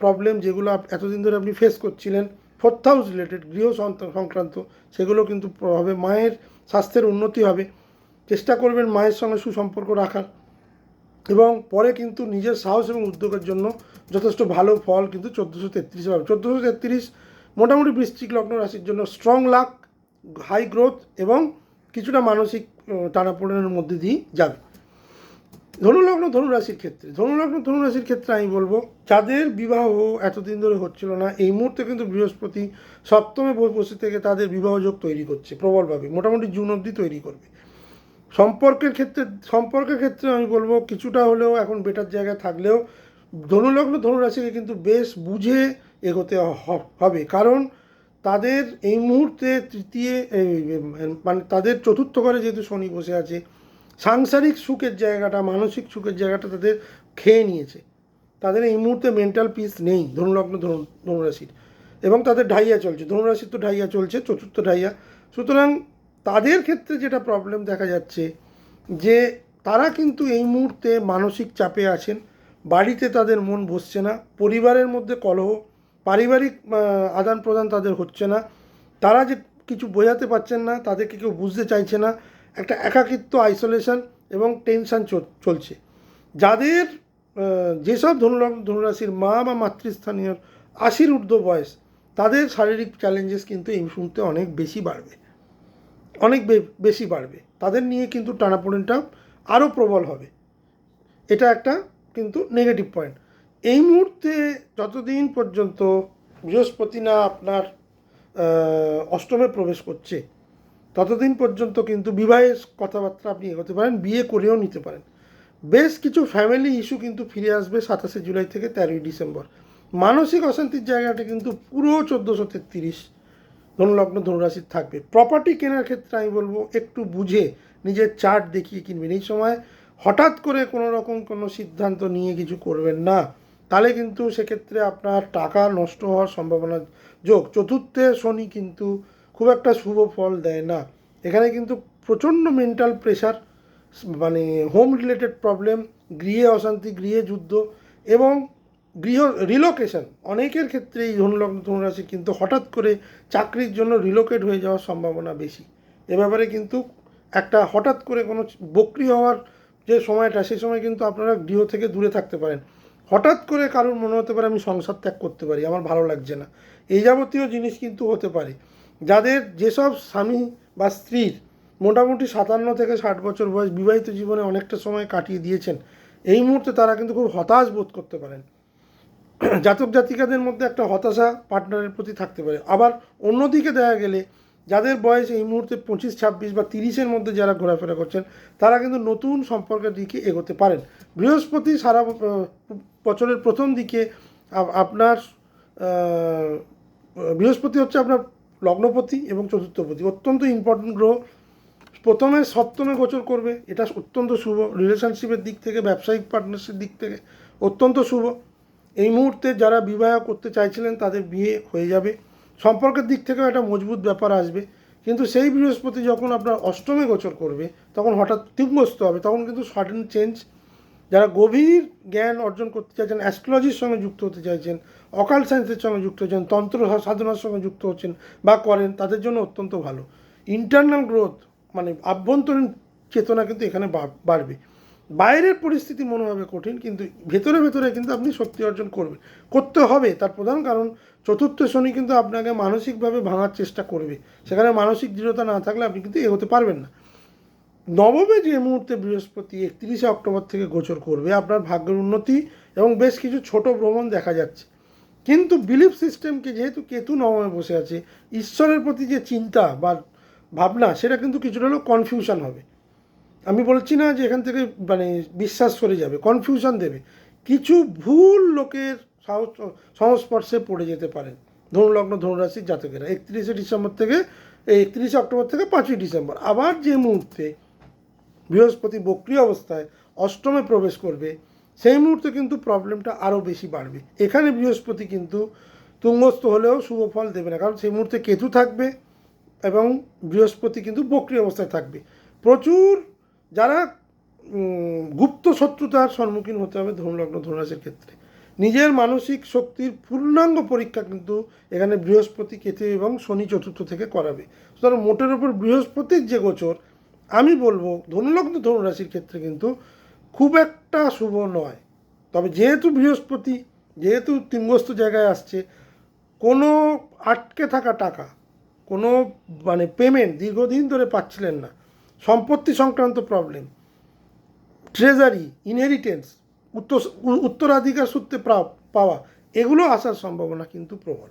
প্রবলেম যেগুলো এতদিন ধরে আপনি ফেস করছিলেন, 4th হাউস রিলেটেড, গৃহ সংক্রান্ত, সেগুলো কিন্তু হবে। মায়ের স্বাস্থ্যের উন্নতি হবে। চেষ্টা করবেন মায়ের সঙ্গে সুসম্পর্ক রাখার। এবং পরে কিন্তু নিজের সাহস এবং উদ্যোগের জন্য যথেষ্ট ভালো ফল কিন্তু 1433 হবে। 1433 মোটামুটি বৃশ্চিক লগ্ন রাশির জন্য স্ট্রং লাক, হাই গ্রোথ এবং কিছুটা মানসিক টানাপোড়েনের মধ্যে দিয়েই যাবে। ধনুলগ্ন ধনুরাশির ক্ষেত্রে আমি বলবো, যাদের বিবাহ এতদিন ধরে হচ্ছিল না, এই মুহূর্তে কিন্তু বৃহস্পতি সপ্তমে বসে থেকে তাদের বিবাহযোগ তৈরি করছে প্রবলভাবে, মোটামুটি জুন অবধি তৈরি করবে। সম্পর্কের ক্ষেত্রে আমি বলবো কিছুটা হলেও এখন বেটার জায়গায় থাকলেও ধনুলগ্ন ধনুরাশিকে কিন্তু বেশ বুঝে এগোতে হবে। কারণ তাদের এই মুহূর্তে মানে তাদের চতুর্থ ঘরে যেহেতু শনি বসে আছে, সাংসারিক সুখের জায়গাটা, মানসিক সুখের জায়গাটা তাদের খেয়ে নিয়েছে। তাদের এই মুহূর্তে মেন্টাল পিস নেই ধনুলগ্ন ধনুরাশির। এবং তাদের ঢাইয়া চলছে, ধনুরাশির তো ঢাইয়া চলছে, চতুর্থ ঢাইয়া। সুতরাং তাদের ক্ষেত্রে যেটা প্রবলেম দেখা যাচ্ছে, যে তারা কিন্তু এই মুহূর্তে মানসিক চাপে আছেন, বাড়িতে তাদের মন বসছে না, পরিবারের মধ্যে কলহ, পারিবারিক আদান প্রদান তাদের হচ্ছে না, তারা যে কিছু বোঝাতে পারছেন না, তাদেরকে কেউ বুঝতে চাইছে না, একটা একাকিত্ব, আইসোলেশন এবং টেনশান চলছে। যাদের যেসব ধনুরাশির মা বা মাতৃস্থানীয় 80-ঊর্ধ্ব বয়স, তাদের শারীরিক চ্যালেঞ্জেস কিন্তু এই মুহূর্তে অনেক বেশি বাড়বে। অনেক বেশি বাড়বে, তাদের নিয়ে কিন্তু টানাপোড়েনটা আরও প্রবল হবে। এটা একটা কিন্তু নেগেটিভ পয়েন্ট। এই মুহূর্তে যতদিন পর্যন্ত বৃহস্পতি না আপনার অষ্টমে প্রবেশ করছে ততদিন পর্যন্ত কিন্তু বিবাহের কথাবার্তা আপনি এগোতে পারেন, বিয়ে করেও নিতে পারেন। বেশ কিছু ফ্যামিলি ইস্যু কিন্তু ফিরে আসবে 27 জুলাই থেকে 13ই ডিসেম্বর। মানসিক অশান্তির জায়গাটা কিন্তু পুরো 1433 ধনুলগ্ন ধনুরাশির থাকবে। প্রপার্টি কেনার ক্ষেত্রে আমি বলবো একটু বুঝে নিজের চার্ট দেখিয়ে কিনবেন। এই সময় হঠাৎ করে কোনো রকম কোনো সিদ্ধান্ত নিয়ে কিছু করবেন না, তাহলে কিন্তু সেক্ষেত্রে আপনার টাকা নষ্ট হওয়ার সম্ভাবনা যোগ। চতুর্থে শনি কিন্তু খুব একটা শুভ ফল দেয় না। এখানে কিন্তু প্রচণ্ড মেন্টাল প্রেশার, মানে হোম রিলেটেড প্রবলেম, গৃহে অশান্তি, গৃহে যুদ্ধ এবং গৃহ রিলোকেশন। অনেকের ক্ষেত্রে এই ধনুলগ্ন ধনুরাশি কিন্তু হঠাৎ করে চাকরির জন্য রিলোকেট হয়ে যাওয়ার সম্ভাবনা বেশি। এ ব্যাপারে কিন্তু একটা হঠাৎ করে কোনো বকরি হওয়ার যে সময়টা, সেই সময় কিন্তু আপনারা গৃহ থেকে দূরে থাকতে পারেন। হঠাৎ করে কারোর মনে হতে পারে আমি সংসার ত্যাগ করতে পারি, আমার ভালো লাগছে না, এই যাবতীয় জিনিস কিন্তু হতে পারে। যাদের যেসব স্বামী বা স্ত্রীর মোটামুটি 57 থেকে 60 বছর বয়স, বিবাহিত জীবনে অনেকটা সময় কাটিয়ে দিয়েছেন, এই মুহূর্তে তারা কিন্তু খুব হতাশ বোধ করতে পারেন। জাতক জাতিকাদের মধ্যে একটা হতাশা পার্টনারের প্রতি থাকতে পারে। আবার অন্যদিকে দেখা গেলে যাদের বয়স এই মুহূর্তে 25, 26 বা 30-এর মধ্যে যারা ঘোরাফেরা করছেন, তারা কিন্তু নতুন সম্পর্কের দিকে এগোতে পারেন। বৃহস্পতি সারা বছরের প্রথম দিকে আপনার বৃহস্পতি হচ্ছে আপনার লগ্নপতি এবং চতুর্থপতি, অত্যন্ত ইম্পর্টেন্ট গ্রহ। প্রথমে সপ্তমে গোচর করবে, এটা অত্যন্ত শুভ। রিলেশনশিপের দিক থেকে, ব্যবসায়িক পার্টনারশিপ দিক থেকে অত্যন্ত শুভ। এই মুহূর্তে যারা বিবাহ করতে চাইছিলেন তাদের বিয়ে হয়ে যাবে। সম্পর্কের দিক থেকেও একটা মজবুত ব্যাপার আসবে। কিন্তু সেই বৃহস্পতি যখন আপনার অষ্টমে গোচর করবে তখন হঠাৎ তিগ্রস্ত হবে, তখন কিন্তু সাডেন চেঞ্জ। যারা গভীর জ্ঞান অর্জন করতে চাইছেন, অ্যাস্ট্রোলজির সঙ্গে যুক্ত হতে চাইছেন, অকাল্ট সায়েন্সের সঙ্গে যুক্ত হচ্ছেন, তন্ত্র সাধনার সঙ্গে যুক্ত হচ্ছেন বা করেন, তাদের জন্য অত্যন্ত ভালো। ইন্টারনাল গ্রোথ, মানে আভ্যন্তরীণ চেতনা কিন্তু এখানে বাড়বে। বাইরের পরিস্থিতি মনে হবে কঠিন, কিন্তু ভেতরে ভেতরে কিন্তু আপনি শক্তি অর্জন করবেন, করতে হবে। তার প্রধান কারণ চতুর্থ শনি কিন্তু আপনাকে মানসিকভাবে ভাঙার চেষ্টা করবে। সেখানে মানসিক দৃঢ়তা না থাকলে আপনি কিন্তু এগোতে পারবেন না। নবমে যে মুহূর্তে বৃহস্পতি 31 অক্টোবর থেকে গোচর করবে, আপনার ভাগ্যের উন্নতি এবং বেশ কিছু ছোট ভ্রমণ দেখা যাচ্ছে। কিন্তু বিলিফ সিস্টেমকে, যেহেতু কেতু নবমে বসে আছে, ঈশ্বরের প্রতি যে চিন্তা বা ভাবনা, সেটা কিন্তু কিছুটা হলেও কনফিউশন হবে। আমি বলছি না যে এখান থেকে মানে বিশ্বাস সরে যাবে, কনফিউশন দেবে। কিছু ভুল লোকের সংস্পর্শে পড়ে যেতে পারেন ধনুলগ্ন ধনুরাশির জাতকেরা 31 অক্টোবর থেকে 5ই ডিসেম্বর। আবার যে মুহূর্তে বৃহস্পতি বক্রী অবস্থায় অষ্টমে প্রবেশ করবে, সেই মুহূর্তে কিন্তু প্রবলেমটা আরও বেশি বাড়বে। এখানে বৃহস্পতি কিন্তু তুঙ্গস্থ হলেও শুভ ফল দেবে না, কারণ সেই মুহূর্তে কেতু থাকবে এবং বৃহস্পতি কিন্তু বক্রী অবস্থায় থাকবে। প্রচুর যারা গুপ্ত শত্রুতার সম্মুখীন হতে হবে ধনুলগ্ন ধনুরাশির ক্ষেত্রে। নিজের মানসিক শক্তির পূর্ণাঙ্গ পরীক্ষা কিন্তু এখানে বৃহস্পতি, কেতু এবং শনি চতুর্থ থেকে করাবে। সুতরাং মোটের ওপর বৃহস্পতির যে গোচর, আমি বলবো ধনুলগ্ন ধনুরাশির ক্ষেত্রে কিন্তু খুব একটা শুভ নয়। তবে যেহেতু বৃহস্পতি, যেহেতু তিনগ্রস্ত জায়গায় আসছে, কোনো আটকে থাকা টাকা, কোনো মানে পেমেন্ট দীর্ঘদিন ধরে পাচ্ছিলেন না, সম্পত্তি সংক্রান্ত প্রবলেম, ট্রেজারি, ইনহেরিটেন্স, উত্তরাধিকার সূত্রে পাওয়া, এগুলো আসার সম্ভাবনা কিন্তু প্রবল।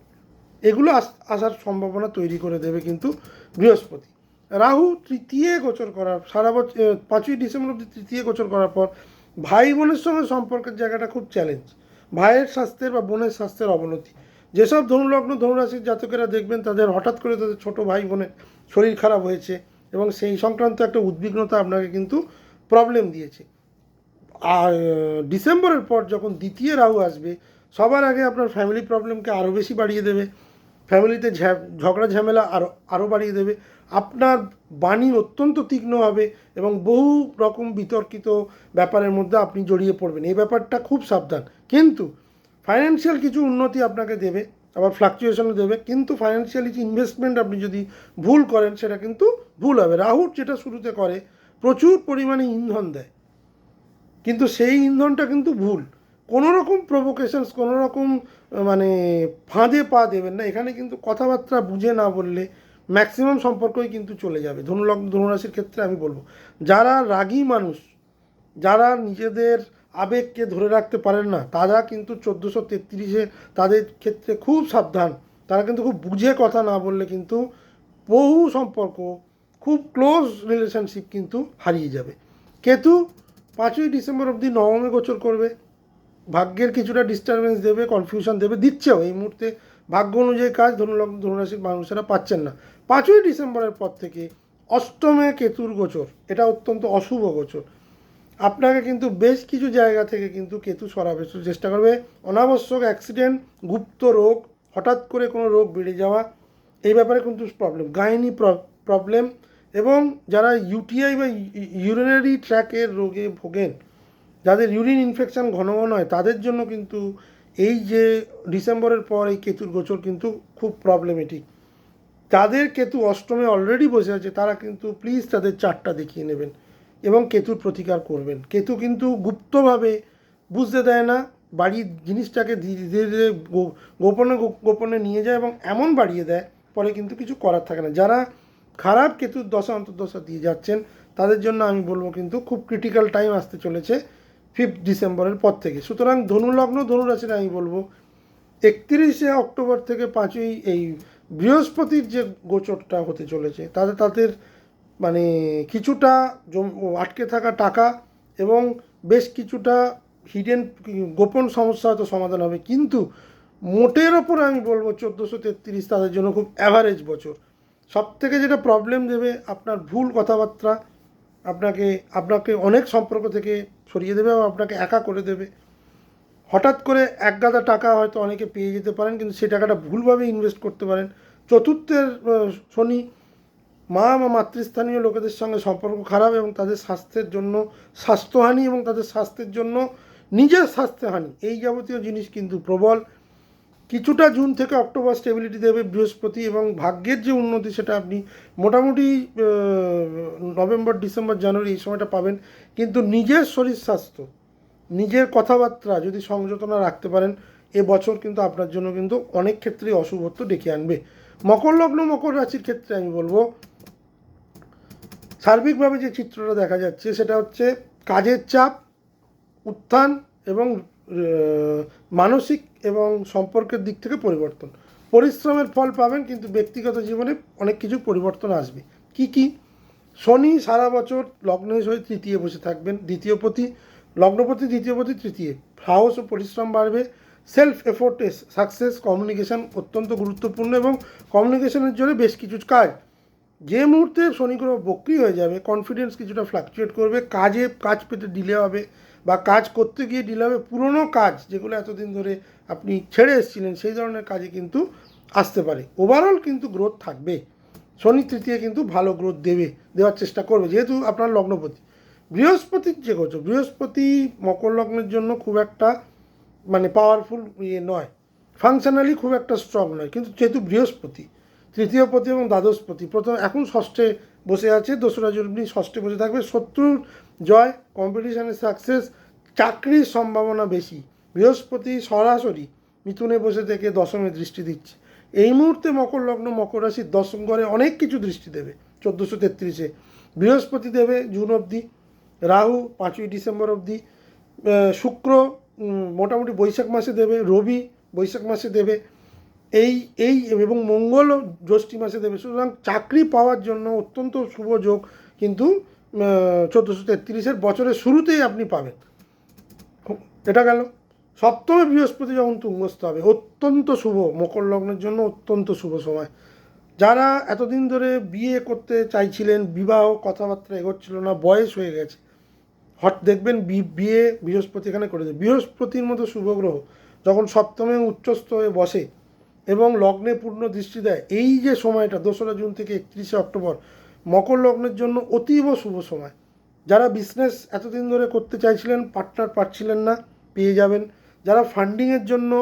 এগুলো আসার সম্ভাবনা তৈরি করে দেবে কিন্তু বৃহস্পতি। রাহু তৃতীয় গোচর করার সারা বছর 5ই ডিসেম্বর অবধি তৃতীয় গোচর করার পর ভাই বোনের সঙ্গে সম্পর্কের জায়গাটা খুব চ্যালেঞ্জ। ভাইয়ের স্বাস্থ্যের বা বোনের স্বাস্থ্যের অবনতি। যেসব ধনুলগ্ন ধনুরাশির জাতকেরা দেখবেন তাদের হঠাৎ করে তাদের ছোট ভাই বোনের শরীর খারাপ হয়েছে এবং সেই সংক্রান্ত একটা উদ্বিগ্নতা আপনাকে কিন্তু প্রবলেম দিয়েছে। আর ডিসেম্বরের পর যখন দ্বিতীয় রাহু আসবে, সবার আগে আপনার ফ্যামিলি প্রবলেমকে আরও বেশি বাড়িয়ে দেবে। ফ্যামিলিতে ঝগড়া ঝামেলা আরও বাড়িয়ে দেবে। আপনার বাণী অত্যন্ত তীক্ষ্ণ হবে এবং বহু রকম বিতর্কিত ব্যাপারের মধ্যে আপনি জড়িয়ে পড়বেন। এই ব্যাপারটা খুব সাবধান। কিন্তু ফাইন্যান্সিয়াল কিছু উন্নতি আপনাকে দেবে, আবার ফ্লাকচুয়েশনও দেবে। কিন্তু ফাইন্যান্সিয়ালি যে ইনভেস্টমেন্ট আপনি যদি ভুল করেন, সেটা কিন্তু ভুল হবে। রাহুর যেটা শুরুতে করে, প্রচুর পরিমাণে ইন্ধন দেয়, কিন্তু সেই ইন্ধনটা কিন্তু ভুল। কোনো রকম প্রভোকেশনস, কোনো রকম মানে ফাঁদে পা দেবেন না। এখানে কিন্তু কথাবার্তা বুঝে না বললে, ম্যাক্সিমাম সম্পর্কই কিন্তু চলে যাবে। ধনুলগ্ন ধনুরাশির ক্ষেত্রে আমি বলবো, যারা রাগী মানুষ, যারা নিজেদের আবেগকে ধরে রাখতে পারেন না, তারা কিন্তু 1433-এ তাদের ক্ষেত্রে খুব সাবধান। তারা কিন্তু খুব বুঝে কথা না বললে কিন্তু বহু সম্পর্ক, খুব ক্লোজ রিলেশনশিপ কিন্তু হারিয়ে যাবে। কেতু 5ই ডিসেম্বর অবধি নবমে গোচর করবে, ভাগ্যের কিছুটা ডিস্টারবেন্স দেবে, কনফিউশন দেবে, দিচ্ছেও এই মুহূর্তে। ভাগ্য অনুযায়ী কাজ ধনুলগ্ন ধনুরাশির মানুষেরা পাচ্ছেন না। 5ই ডিসেম্বরের পর থেকে অষ্টমে কেতুর গোচর, এটা অত্যন্ত অশুভ গোচর। আপনাকে কিন্তু বেশ কিছু জায়গা থেকে কিন্তু কেতু সরাবে, চেষ্টা করবে। অনাবশ্যক অ্যাক্সিডেন্ট, গুপ্ত রোগ, হঠাৎ করে কোনো রোগ বেড়ে যাওয়া, এই ব্যাপারে কিন্তু প্রবলেম, গাইনি প্রবলেম, এবং যারা ইউটিআই বা ইউরিনারি ট্র্যাকের রোগে ভোগেন, যাদের ইউরিন ইনফেকশান ঘন ঘন হয়, তাদের জন্য কিন্তু এই যে ডিসেম্বরের পর এই কেতুর গোচর কিন্তু খুব প্রবলেমেটিক। যাদের কেতু অষ্টমে অলরেডি বসে আছে তারা কিন্তু প্লিজ তাদের চার্টটা দেখিয়ে নেবেন এবং কেতুর প্রতিকার করবেন। কেতু কিন্তু গুপ্তভাবে বুঝতে দেয় না, বাড়ির জিনিসটাকে ধীরে ধীরে গোপনে গোপনে নিয়ে যায় এবং এমন বাড়িয়ে দেয় পরে কিন্তু কিছু করার থাকে না। যারা খারাপ কেতুর দশা অন্তর্দশা দিয়ে যাচ্ছেন তাদের জন্য আমি বলবো কিন্তু খুব ক্রিটিক্যাল টাইম আসতে চলেছে 5 ডিসেম্বরের পর থেকে। সুতরাং ধনুলগ্ন ধনুরাশির আমি বলবো 31শে অক্টোবর থেকে 5ই এই বৃহস্পতির যে গোচরটা হতে চলেছে, তাদের মানে কিছুটা আটকে থাকা টাকা এবং বেশ কিছুটা হিডেন গোপন সমস্যা হয়তো সমাধান হবে, কিন্তু মোটের ওপর আমি বলবো 1433 তাদের জন্য খুব অ্যাভারেজ বছর। সব থেকে যেটা প্রবলেম দেবে আপনার ভুল কথাবার্তা, আপনাকে অনেক সম্পর্ক থেকে সরিয়ে দেবে এবং আপনাকে একা করে দেবে। হঠাৎ করে এক গাদা টাকা হয়তো অনেকে পেয়ে যেতে পারেন, কিন্তু সেই টাকাটা ভুলভাবে ইনভেস্ট করতে পারেন। চতুর্থের শনি মা বা মাতৃস্থানীয় লোকেদের সঙ্গে সম্পর্ক খারাপ এবং তাদের স্বাস্থ্যের জন্য স্বাস্থ্যহানি এবং তাদের স্বাস্থ্যের জন্য নিজের স্বাস্থ্যহানি, এই যাবতীয় জিনিস কিন্তু প্রবল। কিছুটা জুন থেকে অক্টোবর স্টেবিলিটি দেবে বৃহস্পতি এবং ভাগ্যের যে উন্নতি সেটা আপনি মোটামুটি নভেম্বর ডিসেম্বর জানুয়ারি এই সময়টা পাবেন। কিন্তু নিজের শরীর স্বাস্থ্য, নিজের কথাবার্তা যদি সংযতনা রাখতে পারেন, বছর কিন্তু আপনার জন্য কিন্তু অনেক ক্ষেত্রেই অশুভত্ব ডেকে আনবে। মকর লগ্ন মকর রাশির ক্ষেত্রে আমি বলবো সার্বিকভাবে যে চিত্রটা দেখা যাচ্ছে সেটা হচ্ছে কাজের চাপ, উত্থান এবং মানসিক এবং সম্পর্কের দিক থেকে পরিবর্তন। পরিশ্রমের ফল পাবেন, কিন্তু ব্যক্তিগত জীবনে অনেক কিছু পরিবর্তন আসবে। কি শনি সারা বছর লগ্নের হয়ে তৃতীয় বসে থাকবেন, দ্বিতীয়পতি লগ্নপতি, দ্বিতীয়পতি তৃতীয়, সাহস ও পরিশ্রম বাড়বে। সেলফ এফোর্ট সাকসেস, কমিউনিকেশান অত্যন্ত গুরুত্বপূর্ণ এবং কমিউনিকেশনের জন্য বেশ কিছু কাজ। যে মুহূর্তে শনি গ্রহ বক্রি হয়ে যাবে কনফিডেন্স কিছুটা ফ্লাকচুয়েট করবে, কাজ পেতে ডিলে হবে বা কাজ করতে গিয়ে ডিলে হবে। পুরনো কাজ যেগুলো এতদিন ধরে আপনি ছেড়ে এসেছিলেন সেই ধরনের কাজে কিন্তু আসতে পারে। ওভারঅল কিন্তু গ্রোথ থাকবে, শনি তৃতীয় কিন্তু ভালো গ্রোথ দেওয়ার চেষ্টা করবে যেহেতু আপনার লগ্নপতি। বৃহস্পতির যে গোচর, বৃহস্পতি মকর লগ্নের জন্য খুব একটা মানে পাওয়ারফুল নয়, ফাংশনালি খুব একটা স্ট্রং নয়, কিন্তু যেহেতু বৃহস্পতি তৃতীয়পতি এবং দ্বাদশপতি, প্রথম এখন ষষ্ঠে বসে আছে, 2রা জুন ষষ্ঠে বসে থাকবে। শত্রুর জয়, কম্পিটিশানের সাকসেস, চাকরির সম্ভাবনা বেশি। বৃহস্পতি সরাসরি মিথুনে বসে থেকে দশমে দৃষ্টি দিচ্ছে। এই মুহূর্তে মকর লগ্ন মকর রাশির দশম ঘরে অনেক কিছু দৃষ্টি দেবে 1433-এ। বৃহস্পতি দেবে জুন অবধি, রাহু 5ই ডিসেম্বর অবধি, শুক্র মোটামুটি বৈশাখ মাসে দেবে, রবি বৈশাখ মাসে দেবে, এই এবং মঙ্গলও জ্যৈষ্ঠী মাসে দেবে। সুতরাং চাকরি পাওয়ার জন্য অত্যন্ত শুভ যোগ কিন্তু 1433-এর বছরের শুরুতেই আপনি পাবেন। এটা গেল। সপ্তমে বৃহস্পতি যখন তুঙ্গস্থ হবে, অত্যন্ত শুভ, মকর লগ্নের জন্য অত্যন্ত শুভ সময়। যারা এতদিন ধরে বিয়ে করতে চাইছিলেন, বিবাহ কথাবার্তা এগোচ্ছিল না, বয়স হয়ে গেছে, দেখবেন বিয়ে বৃহস্পতি এখানে করে দেবে। বৃহস্পতির মতো শুভ গ্রহ যখন সপ্তমে উচ্চস্থ হয়ে বসে এবং লগ্নে পূর্ণ দৃষ্টি দেয়, এই যে সময়টা 2রা জুন থেকে 31শে অক্টোবর মকর লগ্নের জন্য অতীব শুভ সময়। যারা বিজনেস এতদিন ধরে করতে চাইছিলেন, পার্টনার পাচ্ছিলেন না, পেয়ে যাবেন। যারা ফান্ডিংয়ের জন্য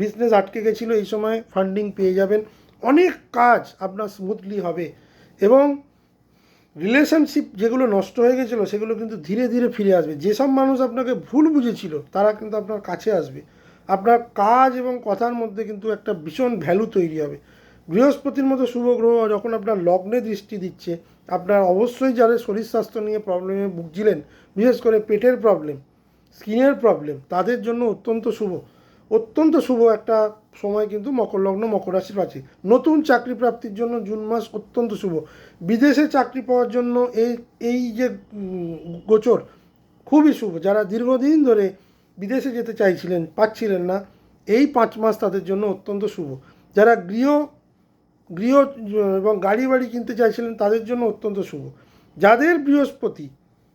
বিজনেস আটকে গেছিলো, এই সময় ফান্ডিং পেয়ে যাবেন। অনেক কাজ আপনার স্মুথলি হবে এবং রিলেশনশিপ যেগুলো নষ্ট হয়ে গেছিলো সেগুলো কিন্তু ধীরে ধীরে ফিরে আসবে। যেসব মানুষ আপনাকে ভুল বুঝেছিল তারা কিন্তু আপনার কাছে আসবে। আপনার কাজ এবং কথার মধ্যে কিন্তু একটা ভীষণ ভ্যালু তৈরি হবে। বৃহস্পতির মতো শুভ গ্রহ যখন আপনার লগ্নে দৃষ্টি দিচ্ছে, আপনার অবশ্যই যারা শরীর স্বাস্থ্য নিয়ে প্রবলেমে ভুগছিলেন, বিশেষ করে পেটের প্রবলেম, স্কিনের প্রবলেম, তাদের জন্য অত্যন্ত শুভ একটা সময় কিন্তু মকর লগ্ন মকর রাশির আছে। নতুন চাকরি প্রাপ্তির জন্য জুন মাস অত্যন্ত শুভ। বিদেশে চাকরি পাওয়ার জন্য এই যে গোচর খুবই শুভ। যারা দীর্ঘদিন ধরে বিদেশে যেতে চাইছিলেন, পাচ্ছিলেন না, এই 5 মাস তাদের জন্য অত্যন্ত শুভ। যারা গৃহ এবং গাড়ি বাড়ি কিনতে চাইছিলেন তাদের জন্য অত্যন্ত শুভ। যাদের বৃহস্পতি,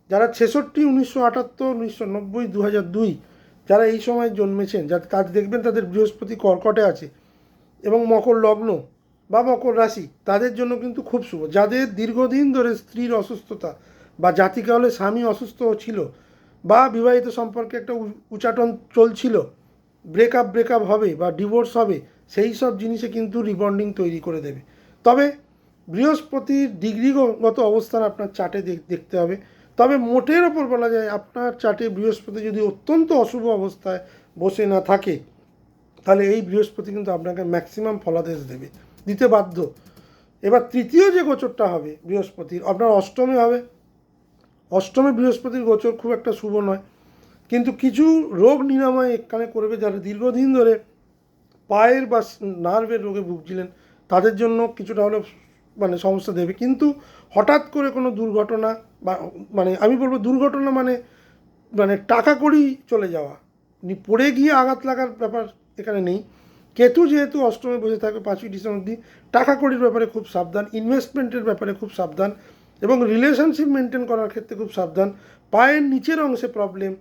যারা 66, 1978, 1990, 2002 যারা এই সময় জন্মেছেন, তাদের দেখবেন তাদের বৃহস্পতি কর্কটে আছে এবং মকর লগ্ন বা মকর রাশি, তাদের জন্য কিন্তু খুব শুভ। যাদের দীর্ঘদিন ধরে স্ত্রীর অসুস্থতা বা জাতিকা হলে স্বামী অসুস্থ ছিল বা বিবাহিত সম্পর্কে একটা উচাটন চলছিল, ব্রেকআপ হবে বা ডিভোর্স হবে, সেই সব জিনিসে কিন্তু রিবন্ডিং তৈরি করে দেবে। তবে বৃহস্পতির ডিগ্রিগত অবস্থান আপনার চার্টে দেখতে হবে। তবে মোটের ওপর বলা যায় আপনার চার্টে বৃহস্পতি যদি অত্যন্ত অশুভ অবস্থায় বসে না থাকে, তাহলে এই বৃহস্পতি কিন্তু আপনাকে ম্যাক্সিমাম ফলাদেশ দিতে বাধ্য। এবার তৃতীয় যে গোচরটা হবে বৃহস্পতির, আপনার অষ্টমে হবে। অষ্টমে বৃহস্পতির গোচর খুব একটা শুভ নয়, কিন্তু কিছু রোগ নিরাময় এখানে করবে। যারা দীর্ঘদিন ধরে পায়ের বা নার্ভের রোগে ভুগছিলেন তাদের জন্য কিছুটা হলেও সমস্যা দেবে। কিন্তু হঠাৎ করে কোনো দুর্ঘটনা বা আমি বলবো দুর্ঘটনা টাকা কড়ি চলে যাওয়া, পড়ে গিয়ে আঘাত লাগার ব্যাপার এখানে নেই। কেতু যেহেতু অষ্টমে বসে থাকবে 5ই ডিসেম্বর অবধি, টাকা কড়ির ব্যাপারে খুব সাবধান, ইনভেস্টমেন্টের ব্যাপারে খুব সাবধান এবং রিলেশনশিপ মেনটেন করার ক্ষেত্রে খুব সাবধান। পায়ের নিচের অংশে প্রবলেম,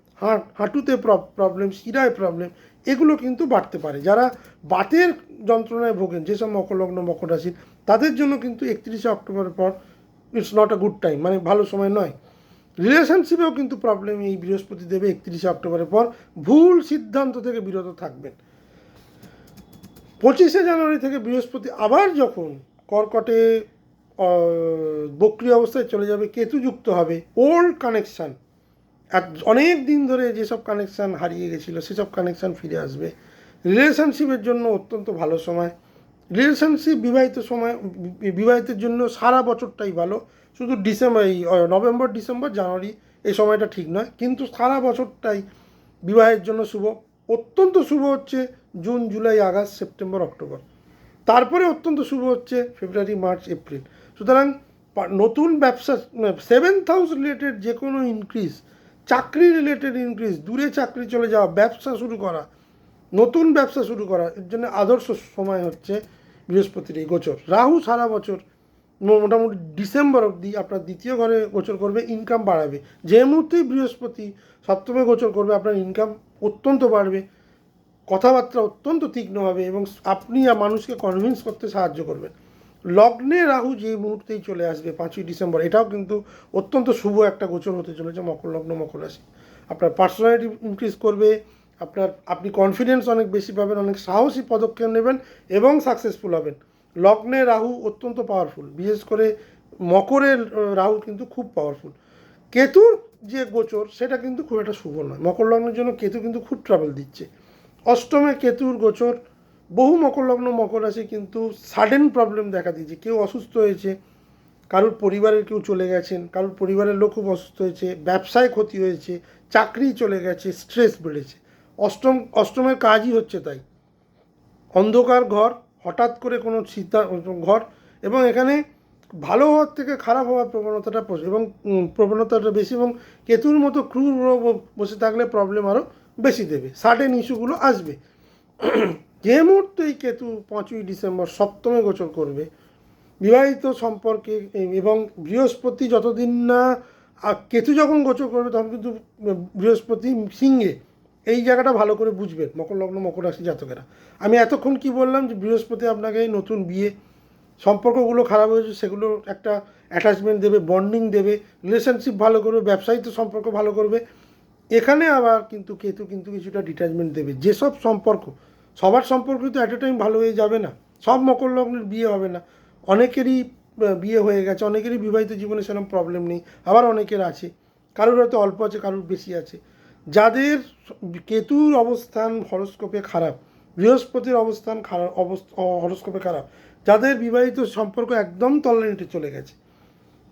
হাঁটুতে প্রবলেম, শিরায় প্রবলেম, এগুলো কিন্তু বাড়তে পারে। যারা বাতের যন্ত্রণায় ভোগেন, যেসব মকর লগ্ন মকর রাশির, তাদের জন্য কিন্তু 31শে অক্টোবরের পর it's not a good time, ভালো সময় নয়। রিলেশনশিপেও কিন্তু প্রবলেম এই বৃহস্পতি দেবে 31শে অক্টোবরের পর। ভুল সিদ্ধান্ত থেকে বিরত থাকবেন। 25শে জানুয়ারি থেকে বৃহস্পতি আবার যখন কর্কটে বক্রি অবস্থায় চলে যাবে, কেতু যুক্ত হবে, ওল্ড কানেকশান, অনেক দিন ধরে যেসব কানেকশান হারিয়ে গেছিলো সেসব কানেকশান ফিরে আসবে। রিলেশনশিপের জন্য অত্যন্ত ভালো সময়। বিবাহিতের জন্য সারা বছরটাই ভালো, শুধু নভেম্বর, ডিসেম্বর, জানুয়ারি এই সময়টা ঠিক নয়, কিন্তু সারা বছরটাই বিবাহের জন্য শুভ। অত্যন্ত শুভ হচ্ছে June, July, August, September, October. তারপরে অত্যন্ত শুভ হচ্ছে ফেব্রুয়ারি, মার্চ, এপ্রিল। সুতরাং নতুন ব্যবসা, 7th হাউস রিলেটেড যে কোনো ইনক্রিজ, চাকরি রিলেটেড ইনক্রিজ, দূরে চাকরি চলে যাওয়া, ব্যবসা শুরু করা, নতুন ব্যবসা শুরু করা, এর জন্য আদর্শ সময় হচ্ছে বৃহস্পতির এই গোচর। রাহু সারা বছর মোটামুটি ডিসেম্বর অবধি আপনার দ্বিতীয় ঘরে গোচর করবে, ইনকাম বাড়াবে। যে মুহূর্তেই বৃহস্পতি সপ্তমে গোচর করবে আপনার ইনকাম অত্যন্ত বাড়বে, কথাবার্তা অত্যন্ত তীক্ষ্ণ হবে এবং আপনি মানুষকে কনভিন্স করতে সাহায্য করবেন। লগ্নে রাহু যে মুহূর্তেই চলে আসবে 5ই ডিসেম্বর, এটাও কিন্তু অত্যন্ত শুভ একটা গোচর হতে চলেছে মকর লগ্ন মকর রাশি। আপনার পার্সোনালিটি ইনক্রিজ করবে, আপনি কনফিডেন্স অনেক বেশি পাবেন, অনেক সাহসী পদক্ষেপ নেবেন এবং সাকসেসফুল হবেন। লগ্নে রাহু অত্যন্ত পাওয়ারফুল, বিশেষ করে মকরের রাহু কিন্তু খুব পাওয়ারফুল। কেতুর যে গোচর সেটা কিন্তু খুব একটা শুভ নয়। মকর লগ্নের জন্য কেতু কিন্তু খুব ট্রাবল দিচ্ছে। অষ্টমে কেতুর গোচর, বহু মকর লগ্ন মকর রাশি কিন্তু সাডেন প্রবলেম দেখা দিয়েছে। কেউ অসুস্থ হয়েছে, কারোর পরিবারের কেউ চলে গেছেন, কারোর পরিবারের লোক খুব অসুস্থ হয়েছে, ব্যবসায় ক্ষতি হয়েছে, চাকরি চলে গেছে, স্ট্রেস বেড়েছে। অষ্টমের কাজই হচ্ছে তাই, অন্ধকার ঘর, হঠাৎ করে কোনো ঘর, এবং এখানে ভালো হওয়ার থেকে খারাপ হওয়ার প্রবণতাটা বেশি, এবং কেতুর মতো ক্রূর বসে থাকলে প্রবলেম আরও বেশি দেবে, সাডেন ইস্যুগুলো আসবে। যে মুহূর্তে এই কেতু 5ই ডিসেম্বর সপ্তমে গোচর করবে, বিবাহিত সম্পর্কে এবং বৃহস্পতি যতদিন না, কেতু যখন গোচর করবে তখন কিন্তু বৃহস্পতি সিংহে, এই জায়গাটা ভালো করে বুঝবেন মকর লগ্ন মকর রাশি জাতকেরা। আমি এতক্ষণ কি বললাম যে বৃহস্পতি আপনাকে নতুন বিয়ে, সম্পর্কগুলো খারাপ হয়েছে সেগুলো একটা অ্যাটাচমেন্ট দেবে, বন্ডিং দেবে, রিলেশনশিপ ভালো করবে, ব্যবসায়িক সম্পর্ক ভালো করবে। এখানে আবার কিন্তু কেতু কিন্তু কিছুটা ডিট্যাচমেন্ট দেবে। যেসব সম্পর্ক, সবার সম্পর্ক তো অ্যাট এ টাইম ভালো হয়ে যাবে না, সব মকর লগ্নের বিয়ে হবে না। অনেকেরই বিয়ে হয়ে গেছে, অনেকেরই বিবাহিত জীবনে সেরকম প্রবলেম নেই, আবার অনেকের আছে, কারোর হয়তো অল্প আছে, কারোর বেশি আছে। যাদের কেতুর অবস্থান হরস্কোপে খারাপ, বৃহস্পতির অবস্থান হরস্কোপে খারাপ, যাদের বিবাহিত সম্পর্ক একদম তলানিতে চলে গেছে,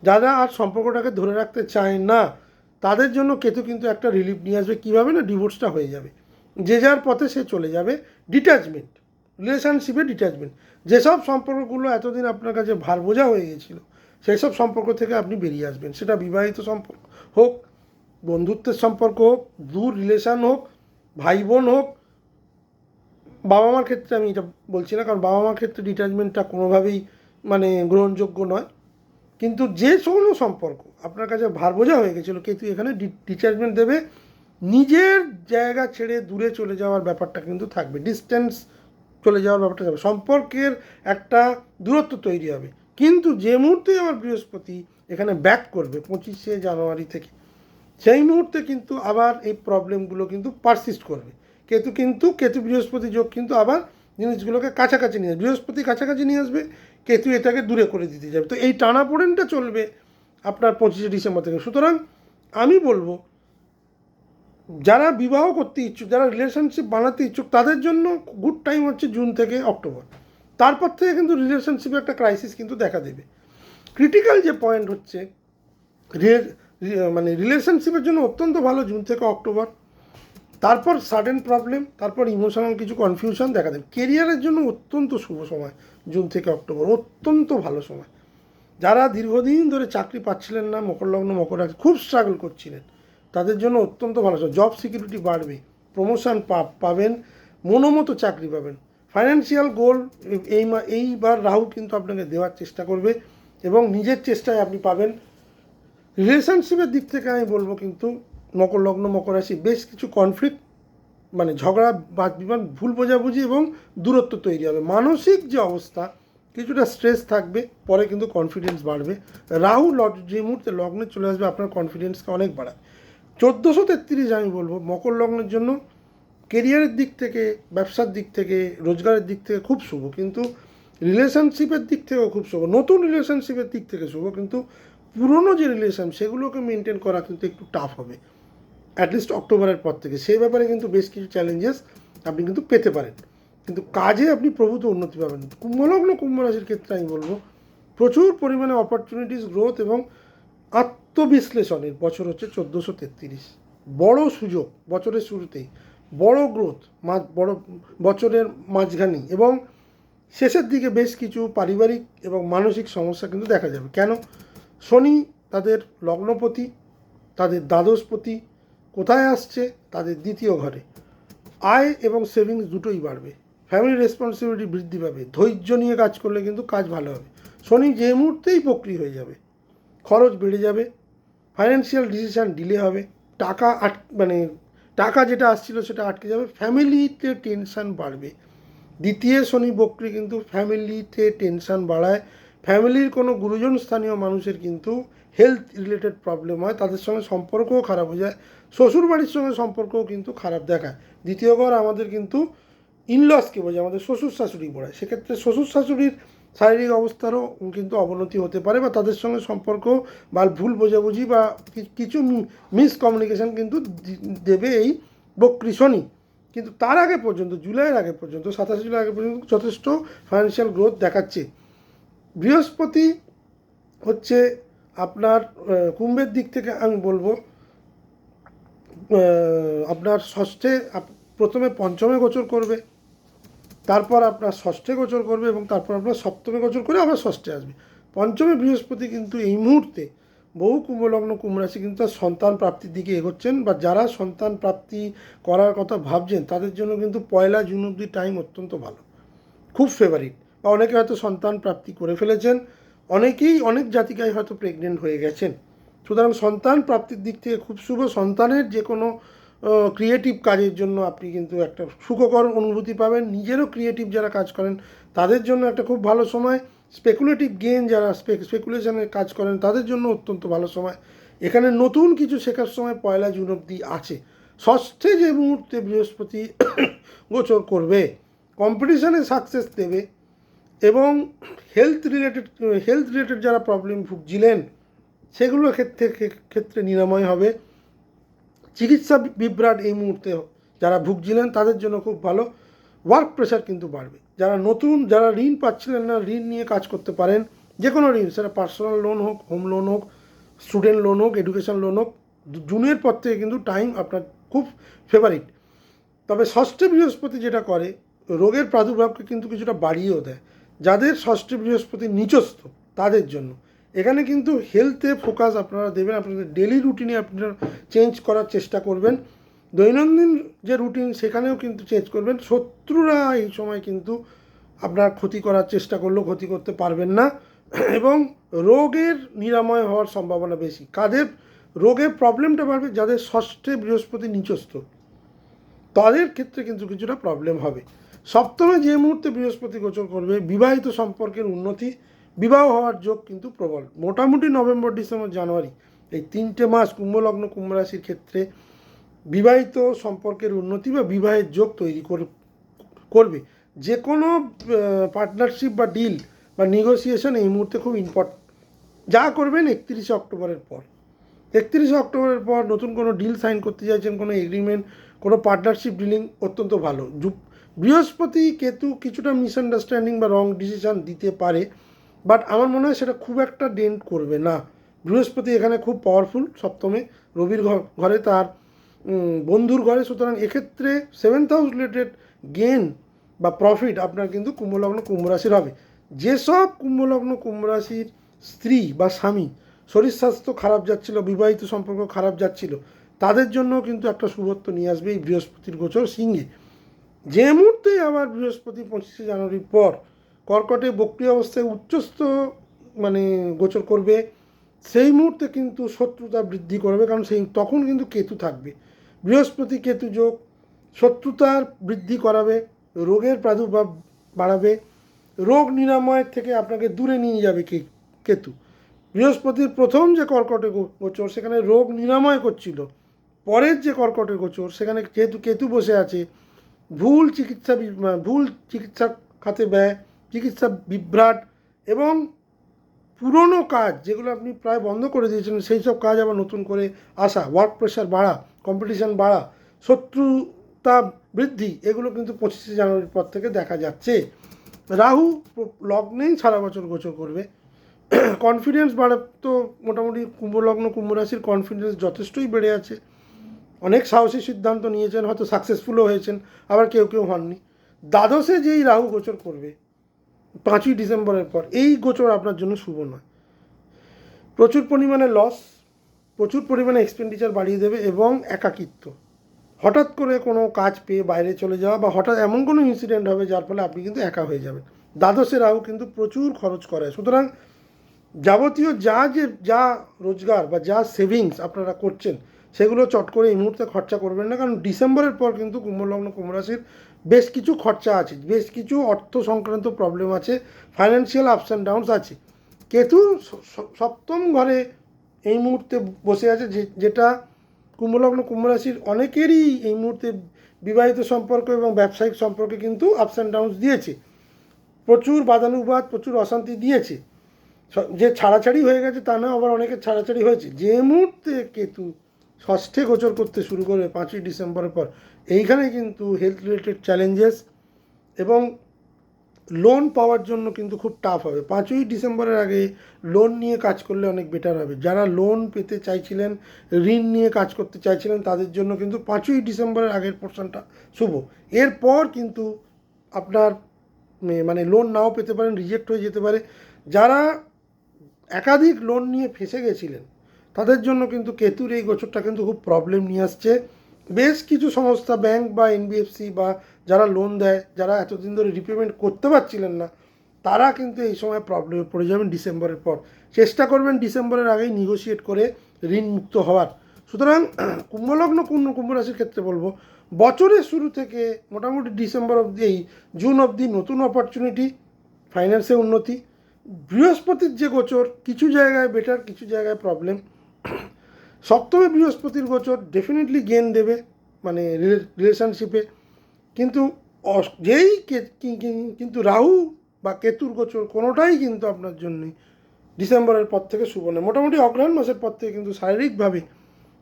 যারা আর সম্পর্কটাকে ধরে রাখতে চায় না, তাদের জন্য কেতু কিন্তু একটা রিলিফ নিয়ে আসবে। কীভাবে না, ডিভোর্সটা হয়ে যাবে, যে যার পথে সে চলে যাবে। ডিট্যাচমেন্ট, রিলেশনশিপে ডিট্যাচমেন্ট, যেসব সম্পর্কগুলো এতদিন আপনার কাছে ভার বোঝা হয়ে গেছিলো, সেই সব সম্পর্ক থেকে আপনি বেরিয়ে আসবেন। সেটা বিবাহিত সম্পর্ক হোক, বন্ধুত্বের সম্পর্ক হোক, দূর রিলেশান হোক, ভাই বোন হোক। বাবা মার ক্ষেত্রে আমি এটা বলছি না, কারণ বাবা মার ক্ষেত্রে ডিট্যাচমেন্টটা কোনোভাবেই মানে গ্রহণযোগ্য নয়। কিন্তু যে কোনো সম্পর্ক আপনার কাছে ভার বোঝা হয়ে গেছিলো, কিন্তু এখানে ডিট্যাচমেন্ট দেবে। নিজের জায়গা ছেড়ে দূরে চলে যাওয়ার ব্যাপারটা কিন্তু থাকবে, ডিস্টেন্স চলে যাওয়ার ব্যাপারটা থাকবে, সম্পর্কের একটা দূরত্ব তৈরি হবে। কিন্তু যে মুহূর্তে আমার বৃহস্পতি এখানে ব্যাক করবে 25শে জানুয়ারি থেকে, সেই মুহূর্তে কিন্তু আবার এই প্রবলেমগুলো কিন্তু পারসিস্ট করবে। কেতু বৃহস্পতি যোগ কিন্তু আবার জিনিসগুলোকে কাছাকাছি নিয়ে আসবে। বৃহস্পতি কাছাকাছি নিয়ে আসবে, কেতু এটাকে দূরে করে দিতে যাবে। তো এই টানাপোড়েনটা চলবে আপনার 25শে ডিসেম্বর থেকে। সুতরাং আমি বলবো, যারা বিবাহ করতে ইচ্ছুক, যারা রিলেশনশিপ বানাতে ইচ্ছুক, তাদের জন্য গুড টাইম হচ্ছে জুন থেকে অক্টোবর। তারপর থেকে কিন্তু রিলেশনশিপে একটা ক্রাইসিস কিন্তু দেখা দেবে। ক্রিটিক্যাল যে পয়েন্ট হচ্ছে, মানে রিলেশনশিপের জন্য অত্যন্ত ভালো জুন থেকে অক্টোবর। তারপর সাডেন প্রবলেম, তারপর ইমোশনাল কিছু কনফিউশন দেখা দেবে। কেরিয়ারের জন্য অত্যন্ত শুভ সময় জুন থেকে অক্টোবর, অত্যন্ত ভালো সময়। যারা দীর্ঘদিন ধরে চাকরি পাচ্ছিলেন না, মকর লগ্ন মকর রাশি, খুব স্ট্রাগল করছিলেন, তাদের জন্য অত্যন্ত ভালো সময়। জব সিকিউরিটি বাড়বে, প্রমোশন পাবেন, মনোমতো চাকরি পাবেন। ফাইন্যান্সিয়াল গোল এইবার রাহু কিন্তু আপনাকে দেওয়ার চেষ্টা করবে, এবং নিজের চেষ্টায় আপনি পাবেন। রিলেশনশিপের দিক থেকে আমি বলবো কিন্তু মকর লগ্ন মকর রাশি বেশ কিছু কনফ্লিক্ট, মানে ঝগড়া বাদ বিবাদ, ভুল বোঝাবুঝি এবং দূরত্ব তৈরি হবে। মানসিক যে অবস্থা, কিছুটা স্ট্রেস থাকবে, পরে কিন্তু কনফিডেন্স বাড়বে। রাহু যে মুহূর্তে লগ্নে চলে আসবে, আপনার কনফিডেন্সকে অনেক বাড়াবে। 1433 আমি বলবো মকর লগ্নের জন্য কেরিয়ারের দিক থেকে, ব্যবসার দিক থেকে, রোজগারের দিক থেকে খুব শুভ, কিন্তু রিলেশনশিপের দিক থেকেও খুব শুভ। নতুন রিলেশনশিপের দিক থেকে শুভ, কিন্তু পুরনো যে রিলেশন সেগুলোকে মেনটেন করা কিন্তু একটু টাফ হবে অ্যাটলিস্ট অক্টোবরের পর থেকে। সেই ব্যাপারে কিন্তু বেশ কিছু চ্যালেঞ্জেস আপনি কিন্তু পেতে পারেন, কিন্তু কাজে আপনি প্রভূত উন্নতি পাবেন। কুম্ভলগ্ন কুম্ভ রাশির ক্ষেত্রে আমি বলবো প্রচুর পরিমাণে অপরচুনিটিস, গ্রোথ এবং আত্মবিশ্লেষণের বছর হচ্ছে 1433। বড় সুযোগ বছরের শুরুতেই, বড় গ্রোথ বড় বছরের মাঝখানে এবং শেষের দিকে বেশ কিছু পারিবারিক এবং মানসিক সমস্যা কিন্তু দেখা যাবে। কেন? শনি তাদের লগ্নপতি, তাদের দ্বাদশপতি কোথায় আসছে? তাদের দ্বিতীয় ঘরে। আয় এবং সেভিংস দুটোই বাড়বে, ফ্যামিলি রেসপন্সিবিলিটি বৃদ্ধি পাবে, ধৈর্য নিয়ে কাজ করলে কিন্তু কাজ ভালো হবে। শনি যে মুহূর্তেই প্রক্রিয়া হয়ে যাবে, খরচ বেড়ে যাবে, ফাইন্যান্সিয়াল ডিসিশান ডিলে হবে, টাকা যেটা আসছিল সেটা আটকে যাবে, ফ্যামিলিতে টেনশান বাড়বে। দ্বিতীয় শনি বক্রি কিন্তু ফ্যামিলিতে টেনশান বাড়ায়। ফ্যামিলির কোনো গুরুজন স্থানীয় মানুষের কিন্তু হেলথ রিলেটেড প্রবলেম হয়, তাদের সঙ্গে সম্পর্কও খারাপ হয়ে যায়, শ্বশুরবাড়ির সঙ্গে সম্পর্কও কিন্তু খারাপ দেখায়। দ্বিতীয় ঘর আমাদের কিন্তু ইনলসকে বোঝায়, আমাদের শ্বশুর শাশুড়ি বোঝায়। সেক্ষেত্রে শ্বশুর শাশুড়ির শারীরিক অবস্থারও কিন্তু অবনতি হতে পারে, বা তাদের সঙ্গে সম্পর্ক বা ভুল বোঝাবুঝি বা কিছু মিসকমিউনিকেশান কিন্তু দেবে এই বক্রি শনি। কিন্তু তার আগে পর্যন্ত, জুলাইয়ের আগে পর্যন্ত, 27 জুলাই আগে পর্যন্ত যথেষ্ট ফাইন্যান্সিয়াল গ্রোথ দেখাচ্ছে। বৃহস্পতি হচ্ছে আপনার কুম্ভের দিক থেকে আমি বলবো আপনার ষষ্ঠে, প্রথমে পঞ্চমে গোচর করবে, তারপর আপনার ষষ্ঠে গোচর করবে, এবং তারপর আপনার সপ্তমে গোচর করে আবার ষষ্ঠে আসবে। পঞ্চমে বৃহস্পতি কিন্তু এই মুহূর্তে বহু কুম্ভলগ্ন কুম্ভ রাশি কিন্তু সন্তান প্রাপ্তির দিকে এগোচ্ছেন, বা যারা সন্তান প্রাপ্তি করার কথা ভাবছেন তাদের জন্য কিন্তু 1 জুন অবধি টাইম অত্যন্ত ভালো, খুব ফেভারিট। বা অনেকে হয়তো সন্তান প্রাপ্তি করে ফেলেছেন, অনেক জাতিকায় হয়তো প্রেগনেন্ট হয়ে গেছেন। সুতরাং সন্তান প্রাপ্তির দিক থেকে খুব শুভ। সন্তানের যে কোনো ক্রিয়েটিভ কাজের জন্য আপনি কিন্তু একটা সুখকর অনুভূতি পাবেন। নিজেরও ক্রিয়েটিভ যারা কাজ করেন তাদের জন্য একটা খুব ভালো সময়। স্পেকুলেটিভ গেইন যারা স্পেকুলেশনের কাজ করেন তাদের জন্য অত্যন্ত ভালো সময়। এখানে নতুন কিছু শেখার সময় 1 জুন অবধি আছে। ষষ্ঠে যে মুহূর্তে বৃহস্পতি গোচর করবে, কম্পিটিশানে সাকসেস দেবে, এবং হেলথ রিলেটেড যারা প্রবলেম ভুগছিলেন সেগুলোর ক্ষেত্রে নিরাময় হবে। চিকিৎসা বিভ্রাট এই মুহূর্তে যারা ভুগছিলেন তাদের জন্য খুব ভালো। ওয়ার্ক প্রেশার কিন্তু বাড়বে, যারা ঋণ পাচ্ছিলেন না, ঋণ নিয়ে কাজ করতে পারেন। যে কোনো ঋণ, সেটা পার্সোনাল লোন হোক, হোম লোন হোক, স্টুডেন্ট লোন হোক, এডুকেশন লোন হোক, জুনের পর থেকে কিন্তু টাইম আপনার খুব ফেভারিট। তবে ষষ্ঠী বৃহস্পতি যেটা করে, রোগের প্রাদুর্ভাবকে কিন্তু কিছুটা বাড়িয়েও দেয়। যাদের ষষ্ঠী বৃহস্পতি নিচস্থ তাদের জন্য এখানে কিন্তু হেলথে ফোকাস আপনারা দেবেন, আপনাদের ডেলি রুটিনে আপনারা চেঞ্জ করার চেষ্টা করবেন। দৈনন্দিন যে রুটিন সেখানেও কিন্তু চেঞ্জ করবেন। শত্রুরা এই সময় কিন্তু আপনার ক্ষতি করার চেষ্টা করলেও ক্ষতি করতে পারবেন না, এবং রোগের নিরাময় হওয়ার সম্ভাবনা বেশি। কাদের রোগের প্রবলেমটা বাড়বে? যাদের ষষ্ঠে বৃহস্পতি নিচস্থ তাদের ক্ষেত্রে কিন্তু কিছুটা প্রবলেম হবে। সপ্তমে যে মুহূর্তে বৃহস্পতি গোচর করবে, বিবাহিত সম্পর্কের উন্নতি, বিবাহ হওয়ার যোগ কিন্তু প্রবল। মোটামুটি নভেম্বর, ডিসেম্বর, জানুয়ারি এই 3টে মাস কুম্ভলগ্ন কুম্ভ রাশির ক্ষেত্রে বিবাহিত সম্পর্কের উন্নতি বা বিবাহের যোগ তৈরি করবে। যে কোনো পার্টনারশিপ বা ডিল বা নেগোসিয়েশন এই মুহূর্তে খুব ইম্পর্টেন্ট। যা করবেন 31শে অক্টোবরের পর। 31শে অক্টোবরের পর নতুন কোনো ডিল সাইন করতে চাইছেন, কোনো এগ্রিমেন্ট, কোনো পার্টনারশিপ ডিলিং অত্যন্ত ভালো। বৃহস্পতি কেতু কিছুটা মিসআন্ডারস্ট্যান্ডিং বা রং ডিসিশন দিতে পারে, বাট আমার মনে হয় সেটা খুব একটা ডেন্ট করবে না। বৃহস্পতি এখানে খুব পাওয়ারফুল, সপ্তমে রবির ঘরে, তার বন্ধুর ঘরে। সুতরাং এক্ষেত্রে 7th হাউস রিলেটেড গেন বা প্রফিট আপনার কিন্তু কুম্ভলগ্ন কুম্ভ রাশির হবে। যেসব কুম্ভলগ্ন কুম্ভ রাশির স্ত্রী বা স্বামী শরীর স্বাস্থ্য খারাপ যাচ্ছিল, বিবাহিত সম্পর্ক খারাপ যাচ্ছিল, তাদের জন্য কিন্তু একটা শুভত্ব নিয়ে আসবে এই বৃহস্পতির গোচর সিংহে। যে মুহূর্তেই আবার বৃহস্পতি 25শে জানুয়ারির পর কর্কটে বক্রী অবস্থায় উচ্চস্থ গোচর করবে, সেই মুহূর্তে কিন্তু শত্রুতা বৃদ্ধি করবে, কারণ তখন কিন্তু কেতু থাকবে। বৃহস্পতি কেতু যোগ শত্রুতার বৃদ্ধি করাবে, রোগের প্রাদুর্ভাব বাড়াবে, রোগ নিরাময়ের থেকে আপনাকে দূরে নিয়ে যাবে কেতু। বৃহস্পতির প্রথম যে কর্কটে গোচর সেখানে রোগ নিরাময় করছিল, পরের যে কর্কটে গোচর সেখানে যেহেতু কেতু বসে আছে, ভুল চিকিৎসা খাতে ব্যয়, চিকিৎসা বিভ্রাট, এবং পুরনো কাজ যেগুলো আপনি প্রায় বন্ধ করে দিয়েছেন সেই সব কাজ আবার নতুন করে আসা, ওয়ার্ক প্রেশার বাড়া, কম্পিটিশান বাড়া, শত্রুতা বৃদ্ধি, এগুলো কিন্তু 25শে জানুয়ারির পর থেকে দেখা যাচ্ছে। রাহু লগ্নেই সারা বছর গোচর করবে। কনফিডেন্স বাড়ে, তো মোটামুটি কুম্ভলগ্ন কুম্ভ রাশির কনফিডেন্স যথেষ্টই বেড়ে আছে। অনেক সাহসী সিদ্ধান্ত নিয়েছেন, হয়তো সাকসেসফুলও হয়েছেন, আবার কেউ কেউ হননি। দ্বাদশে যেই রাহু গোচর করবে 5ই ডিসেম্বরের পর, এই গোচর আপনার জন্য শুভ নয়। প্রচুর পরিমাণে লস, প্রচুর পরিমাণে এক্সপেন্ডিচার বাড়িয়ে দেবে, এবং একাকিত্ব, হঠাৎ করে কোনো কাজ পেয়ে বাইরে চলে যাওয়া, বা হঠাৎ এমন কোনো ইনসিডেন্ট হবে যার ফলে আপনি কিন্তু একা হয়ে যাবেন। দ্বাদশে রাহু কিন্তু প্রচুর খরচ করায়। সুতরাং যাবতীয় যা রোজগার বা যা সেভিংস আপনারা করছেন সেগুলো চট করে এই মুহূর্তে খরচা করবেন না, কারণ ডিসেম্বরের পর কিন্তু কুম্ভলগ্ন কুম্ভ রাশির বেশ কিছু খরচা আছে, বেশ কিছু অর্থ সংক্রান্ত প্রবলেম আছে, ফাইন্যান্সিয়াল আপস অ্যান্ড ডাউনস আছে। কেতু সপ্তম ঘরে এই মুহূর্তে বসে আছে, যেটা কুম্ভলগ্ন কুম্ভ রাশির অনেকেরই এই মুহূর্তে বিবাহিত সম্পর্ক এবং ব্যবসায়িক সম্পর্কে কিন্তু আপস অ্যান্ড ডাউনস দিয়েছে, প্রচুর বাদানুবাদ, প্রচুর অশান্তি দিয়েছে। যে ছাড়াছাড়ি হয়ে গেছে তা না, আবার অনেকের ছাড়াছাড়ি হয়েছে। যে মুহূর্তে কেতু ষষ্ঠে গোচর করতে শুরু করবে 5ই ডিসেম্বরের পর, এইখানে কিন্তু হেলথ রিলেটেড চ্যালেঞ্জেস এবং লোন পাওয়ার জন্য কিন্তু খুব টাফ হবে। 5ই ডিসেম্বরের আগে লোন নিয়ে কাজ করলে অনেক বেটার হবে। যারা লোন পেতে চাইছিলেন, ঋণ নিয়ে কাজ করতে চাইছিলেন, তাদের জন্য কিন্তু 5ই ডিসেম্বরের আগের পোর্শনটা শুভ। এরপর কিন্তু আপনার লোন নাও পেতে পারেন, রিজেক্ট হয়ে যেতে পারে। যারা একাধিক লোন নিয়ে ফেঁসে গেছিলেন তাদের জন্য কিন্তু কেতুর এই গোচরটা কিন্তু খুব প্রবলেম নিয়ে আসছে। বেশ কিছু সংস্থা, ব্যাংক বা এনবিএফসি বা যারা লোন দেয়, যারা এতদিন ধরে রিপেমেন্ট করতে পারছিলেন না, তারা কিন্তু এই সময় প্রবলেমে পড়ে যাবেন ডিসেম্বরের পর। চেষ্টা করবেন ডিসেম্বরের আগেই নেগোশিয়েট করে ঋণ মুক্ত হওয়ার। সুতরাং কুম্ভলগ্ন কুম্ভ রাশির ক্ষেত্রে বলবো, বছরের শুরু থেকে মোটামুটি ডিসেম্বর অবধি, এই জুন অবধি নতুন অপরচুনিটি, ফাইন্যান্সে উন্নতি। বৃহস্পতির যে গোচর কিছু জায়গায় বেটার, কিছু জায়গায় প্রবলেম। সপ্তমে বৃহস্পতির গোচর ডেফিনেটলি গেন দেবে রিলেশনশিপে, কিন্তু কিন্তু রাহু বা কেতুর গোচর কোনোটাই কিন্তু আপনার জন্য ডিসেম্বরের পর থেকে শুভ নয়। মোটামুটি অগ্রহায়ণ মাসের পর থেকে কিন্তু শারীরিকভাবে,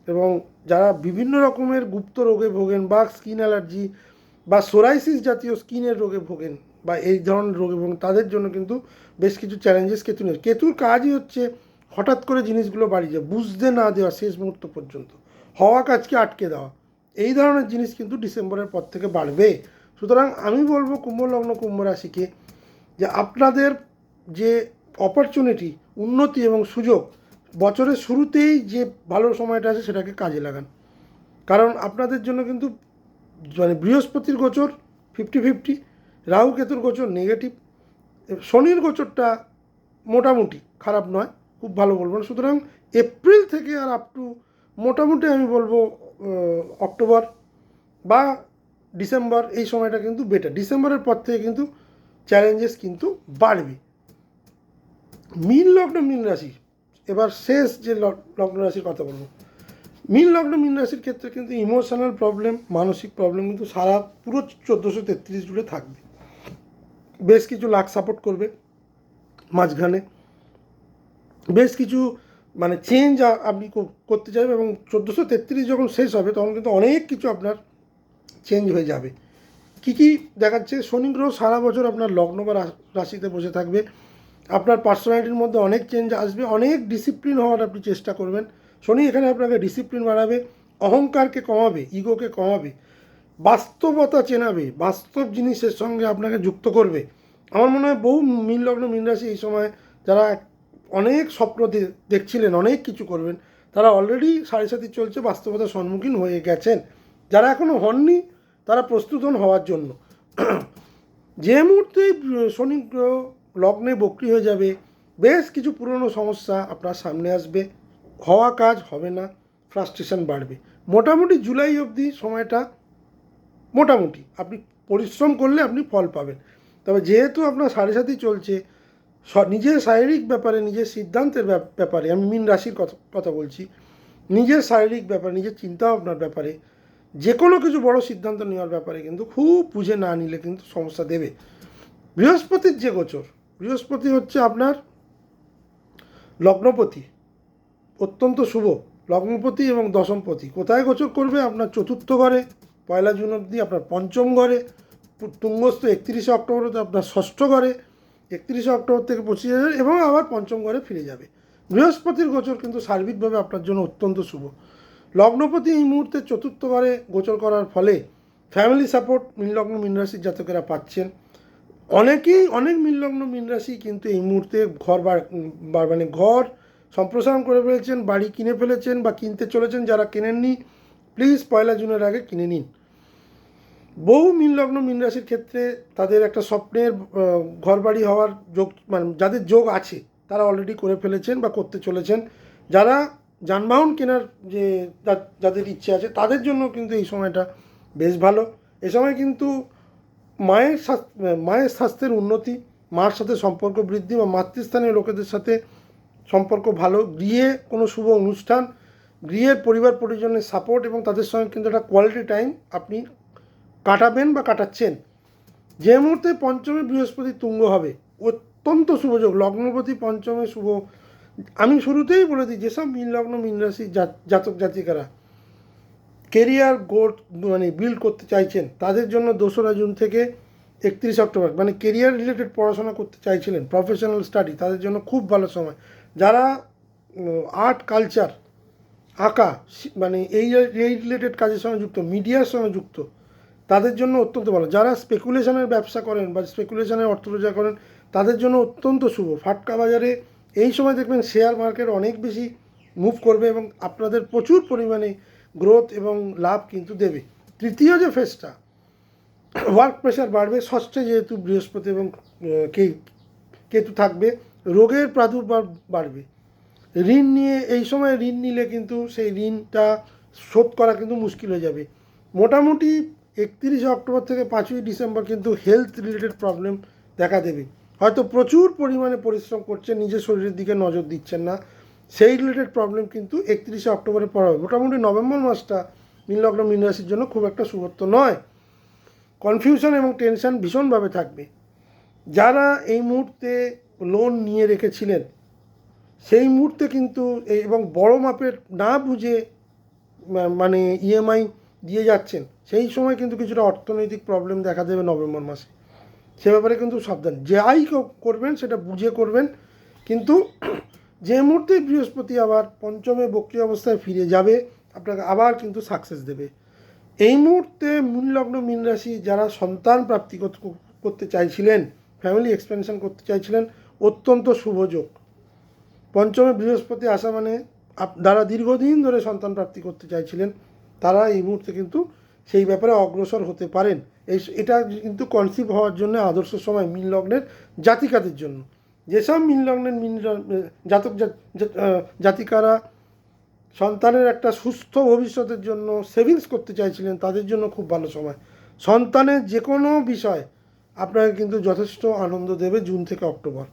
এবং যারা বিভিন্ন রকমের গুপ্ত রোগে ভোগেন বা স্কিন অ্যালার্জি বা সোরাইসিস জাতীয় স্কিনের রোগে ভোগেন, বা এই ধরনের রোগ, এবং তাদের জন্য কিন্তু বেশ কিছু চ্যালেঞ্জেস কেতু নিয়ে। কেতুর কাজই হচ্ছে হঠাৎ করে জিনিসগুলো বাড়িয়ে যায়, বুঝতে না দেওয়া শেষ মুহূর্ত পর্যন্ত, হওয়া কাজকে আটকে দেওয়া, এই ধরনের জিনিস কিন্তু ডিসেম্বরের পর থেকে বাড়বে। সুতরাং আমি বলবো কুম্ভ লগ্ন কুম্ভ রাশিকে যে আপনাদের যে অপরচুনিটি, উন্নতি এবং সুযোগ, বছরের শুরুতেই যে ভালো সময়টা আছে সেটাকে কাজে লাগান। কারণ আপনাদের জন্য কিন্তু মানে বৃহস্পতির গোচর 50-50, রাহু কেতুর গোচর নেগেটিভ, শনির গোচরটা মোটামুটি খারাপ নয়, খুব ভালো বলবো না। সুতরাং এপ্রিল থেকে আর আপ টু মোটামুটি আমি বলবো অক্টোবর বা ডিসেম্বর, এই সময়টা কিন্তু বেটার। ডিসেম্বরের পর থেকে কিন্তু চ্যালেঞ্জেস কিন্তু বাড়বে। মীন লগ্ন মীন রাশি, এবার শেষ যে লগ্ন রাশির কথা বলবো, মীন লগ্ন মীন রাশির ক্ষেত্রে কিন্তু ইমোশনাল প্রবলেম, মানসিক প্রবলেম কিন্তু সারা পুরো 1433 জুড়ে থাকবে। বেশ কিছু লাক সাপোর্ট করবে, মাঝখানে বেশ কিছু মানে চেঞ্জ আপনি করতে চাইবেন, এবং 1433 যখন শেষ হবে তখন কিন্তু অনেক কিছু আপনার চেঞ্জ হয়ে যাবে। কী কী দেখাচ্ছে, শনি গ্রহ সারা বছর আপনার লগ্ন বা রাশিতে বসে থাকবে। আপনার পার্সোনালিটির মধ্যে অনেক চেঞ্জ আসবে, অনেক ডিসিপ্লিন হওয়ার আপনি চেষ্টা করবেন। শনি এখানে আপনাকে ডিসিপ্লিন বাড়াবে, অহংকারকে কমাবে, ইগোকে কমাবে, বাস্তবতা চেনাবে, বাস্তব জিনিসের সঙ্গে আপনাকে যুক্ত করবে। আমার মনে হয় বহু মীন লগ্ন মীন রাশি এই সময় যারা অনেক স্বপ্ন দেখছিলেন, অনেক কিছু করবেন, তারা অলরেডি সাড়ে সাথী চলছে, বাস্তবতার সম্মুখীন হয়ে গেছেন। যারা এখনও হননি তারা প্রস্তুত হন হওয়ার জন্য। যে মুহূর্তে শনি গ্রহ লগ্নে বক্রি হয়ে যাবে, বেশ কিছু পুরনো সমস্যা আপনার সামনে আসবে, হওয়া কাজ হবে না, ফ্রাস্ট্রেশন বাড়বে। মোটামুটি জুলাই অবধি সময়টা মোটামুটি আপনি পরিশ্রম করলে আপনি ফল পাবেন। তবে যেহেতু আপনার সাড়ে সাথী চলছে, নিজের শারীরিক ব্যাপারে, নিজের সিদ্ধান্তের ব্যাপারে, আমি মীন রাশির কথা বলছি, নিজের শারীরিক ব্যাপারে, নিজের চিন্তা ভাবনার ব্যাপারে, যে কোনো কিছু বড় সিদ্ধান্ত নেওয়ার ব্যাপারে কিন্তু খুব বুঝে না নিলে কিন্তু সমস্যা দেবে। বৃহস্পতির যে গোচর, বৃহস্পতি হচ্ছে আপনার লগ্নপতি, অত্যন্ত শুভ লগ্নপতি এবং দশমপতি। কোথায় গোচর করবে? আপনার চতুর্থ ঘরে 1 জুন অবধি, আপনার পঞ্চম ঘরে তুঙ্গস্থ 31 অক্টোবর হতে আপনার ষষ্ঠ ঘরে 31 অক্টোবর থেকে 25 এবং আবার পঞ্চম ঘরে ফিরে যাবে। বৃহস্পতির গোচর কিন্তু সার্বিকভাবে আপনার জন্য অত্যন্ত শুভ। লগ্নপতি এই মুহূর্তে চতুর্থ ঘরে গোচর করার ফলে ফ্যামিলি সাপোর্ট মীন লগ্ন মীন রাশির জাতকেরা পাচ্ছেন। অনেক মীন লগ্ন মীন রাশি কিন্তু এই মুহূর্তে মানে ঘর সম্প্রসারণ করে ফেলেছেন, বাড়ি কিনে ফেলেছেন বা কিনতে চলেছেন। যারা কেনেননি প্লিজ 1 জুনের আগে কিনে নিন। বহু মীন লগ্ন মীন রাশির ক্ষেত্রে তাদের একটা স্বপ্নের ঘর বাড়ি হওয়ার যোগ, মানে যাদের যোগ আছে তারা অলরেডি করে ফেলেছেন বা করতে চলেছেন। যারা যানবাহন কেনার যাদের ইচ্ছে আছে তাদের জন্য কিন্তু এই সময়টা বেশ ভালো। এ সময় কিন্তু মায়ের স্বাস্থ্যের উন্নতি, মার সাথে সম্পর্ক বৃদ্ধি বা মাতৃস্থানীয় লোকেদের সাথে সম্পর্ক ভালো, গৃহে কোনো শুভ অনুষ্ঠান, গৃহের পরিবার পরিজনের সাপোর্ট এবং তাদের সঙ্গে কিন্তু একটা কোয়ালিটি টাইম আপনি কাটাবেন বা কাটাচ্ছেন। যে মুহূর্তে পঞ্চমে বৃহস্পতি তুঙ্গ হবে, অত্যন্ত শুভযোগ, লগ্নপতি পঞ্চমে শুভ। আমি শুরুতেই বলে দিই, যেসব মীন লগ্ন মীন রাশি জাতক জাতিকারা কেরিয়ার মানে বিল্ড করতে চাইছেন তাদের জন্য 2রা জুন থেকে 31 অক্টোবর, মানে কেরিয়ার রিলেটেড পড়াশোনা করতে চাইছিলেন, প্রফেশনাল স্টাডি, তাদের জন্য খুব ভালো সময়। যারা আর্ট কালচার, আঁকা, মানে এই রিলেটেড কাজের সঙ্গে যুক্ত, মিডিয়ার সঙ্গে যুক্ত, তাদের জন্য অত্যন্ত ভালো। যারা স্পেকুলেশনের ব্যবসা করেন বা স্পেকুলেশনের অর্থ রোজগার করেন তাদের জন্য অত্যন্ত শুভ। ফাটকা বাজারে এই সময় দেখবেন শেয়ার মার্কেট অনেক বেশি মুভ করবে এবং আপনাদের প্রচুর পরিমাণে গ্রোথ এবং লাভ কিন্তু দেবে। তৃতীয় যে ফেজটা, ওয়ার্ক প্রেশার বাড়বে, ষষ্ঠে যেহেতু বৃহস্পতি এবং কেতু থাকবে, রোগের প্রাদুর্ভাব বাড়বে। ঋণ নিয়ে এই সময় ঋণ নিলে কিন্তু সেই ঋণটা শোধ করা কিন্তু মুশকিল হয়ে যাবে। মোটামুটি 31 অক্টোবর থেকে 5ই ডিসেম্বর কিন্তু হেলথ রিলেটেড প্রবলেম দেখা দেবে। হয়তো প্রচুর পরিমাণে পরিশ্রম করছেন, নিজের শরীরের দিকে নজর দিচ্ছেন না, সেই রিলেটেড প্রবলেম কিন্তু 31 অক্টোবরের পর হবে। মোটামুটি নভেম্বর মাসটা মীন লগ্ন মীন রাশির জন্য খুব একটা শুভত্ব নয়। কনফিউশন এবং টেনশন ভীষণভাবে থাকবে। যারা এই মুহূর্তে লোন নিয়ে রেখেছিলেন সেই মুহূর্তে কিন্তু এবং বড় মাপের না বুঝে মানে ইএমআই দিয়ে যাচ্ছেন, সেই সময় কিন্তু কিছুটা অর্থনৈতিক প্রবলেম দেখা দেবে নভেম্বর মাসে। সে ব্যাপারে কিন্তু সাবধান, যাই করবেন সেটা বুঝে করবেন। কিন্তু যে মুহূর্তে বৃহস্পতি আবার পঞ্চমে বক্রী অবস্থায় ফিরে যাবে, আপনাকে আবার কিন্তু সাকসেস দেবে। এই মুহূর্তে মীন লগ্ন মীন রাশি যারা সন্তান প্রাপ্তি করতে চাইছিলেন, ফ্যামিলি এক্সপেনশন করতে চাইছিলেন, অত্যন্ত শুভযোগ। পঞ্চমে বৃহস্পতি আসা মানে যারা দীর্ঘদিন ধরে সন্তান প্রাপ্তি করতে চাইছিলেন তারা এই মুহূর্তে কিন্তু সেই ব্যাপারে অগ্রসর হতে পারেন। এটা কিন্তু কনসিভ হওয়ার জন্য আদর্শ সময় মীন লগ্নের জাতিকাদের জন্য। যেসব মীন লগ্নের জাতিকারা সন্তানের একটা সুস্থ ভবিষ্যতের জন্য সেভিংস করতে চাইছিলেন তাদের জন্য খুব ভালো সময়। সন্তানের যে কোনো বিষয় আপনাকে কিন্তু যথেষ্ট আনন্দ দেবে জুন থেকে অক্টোবর।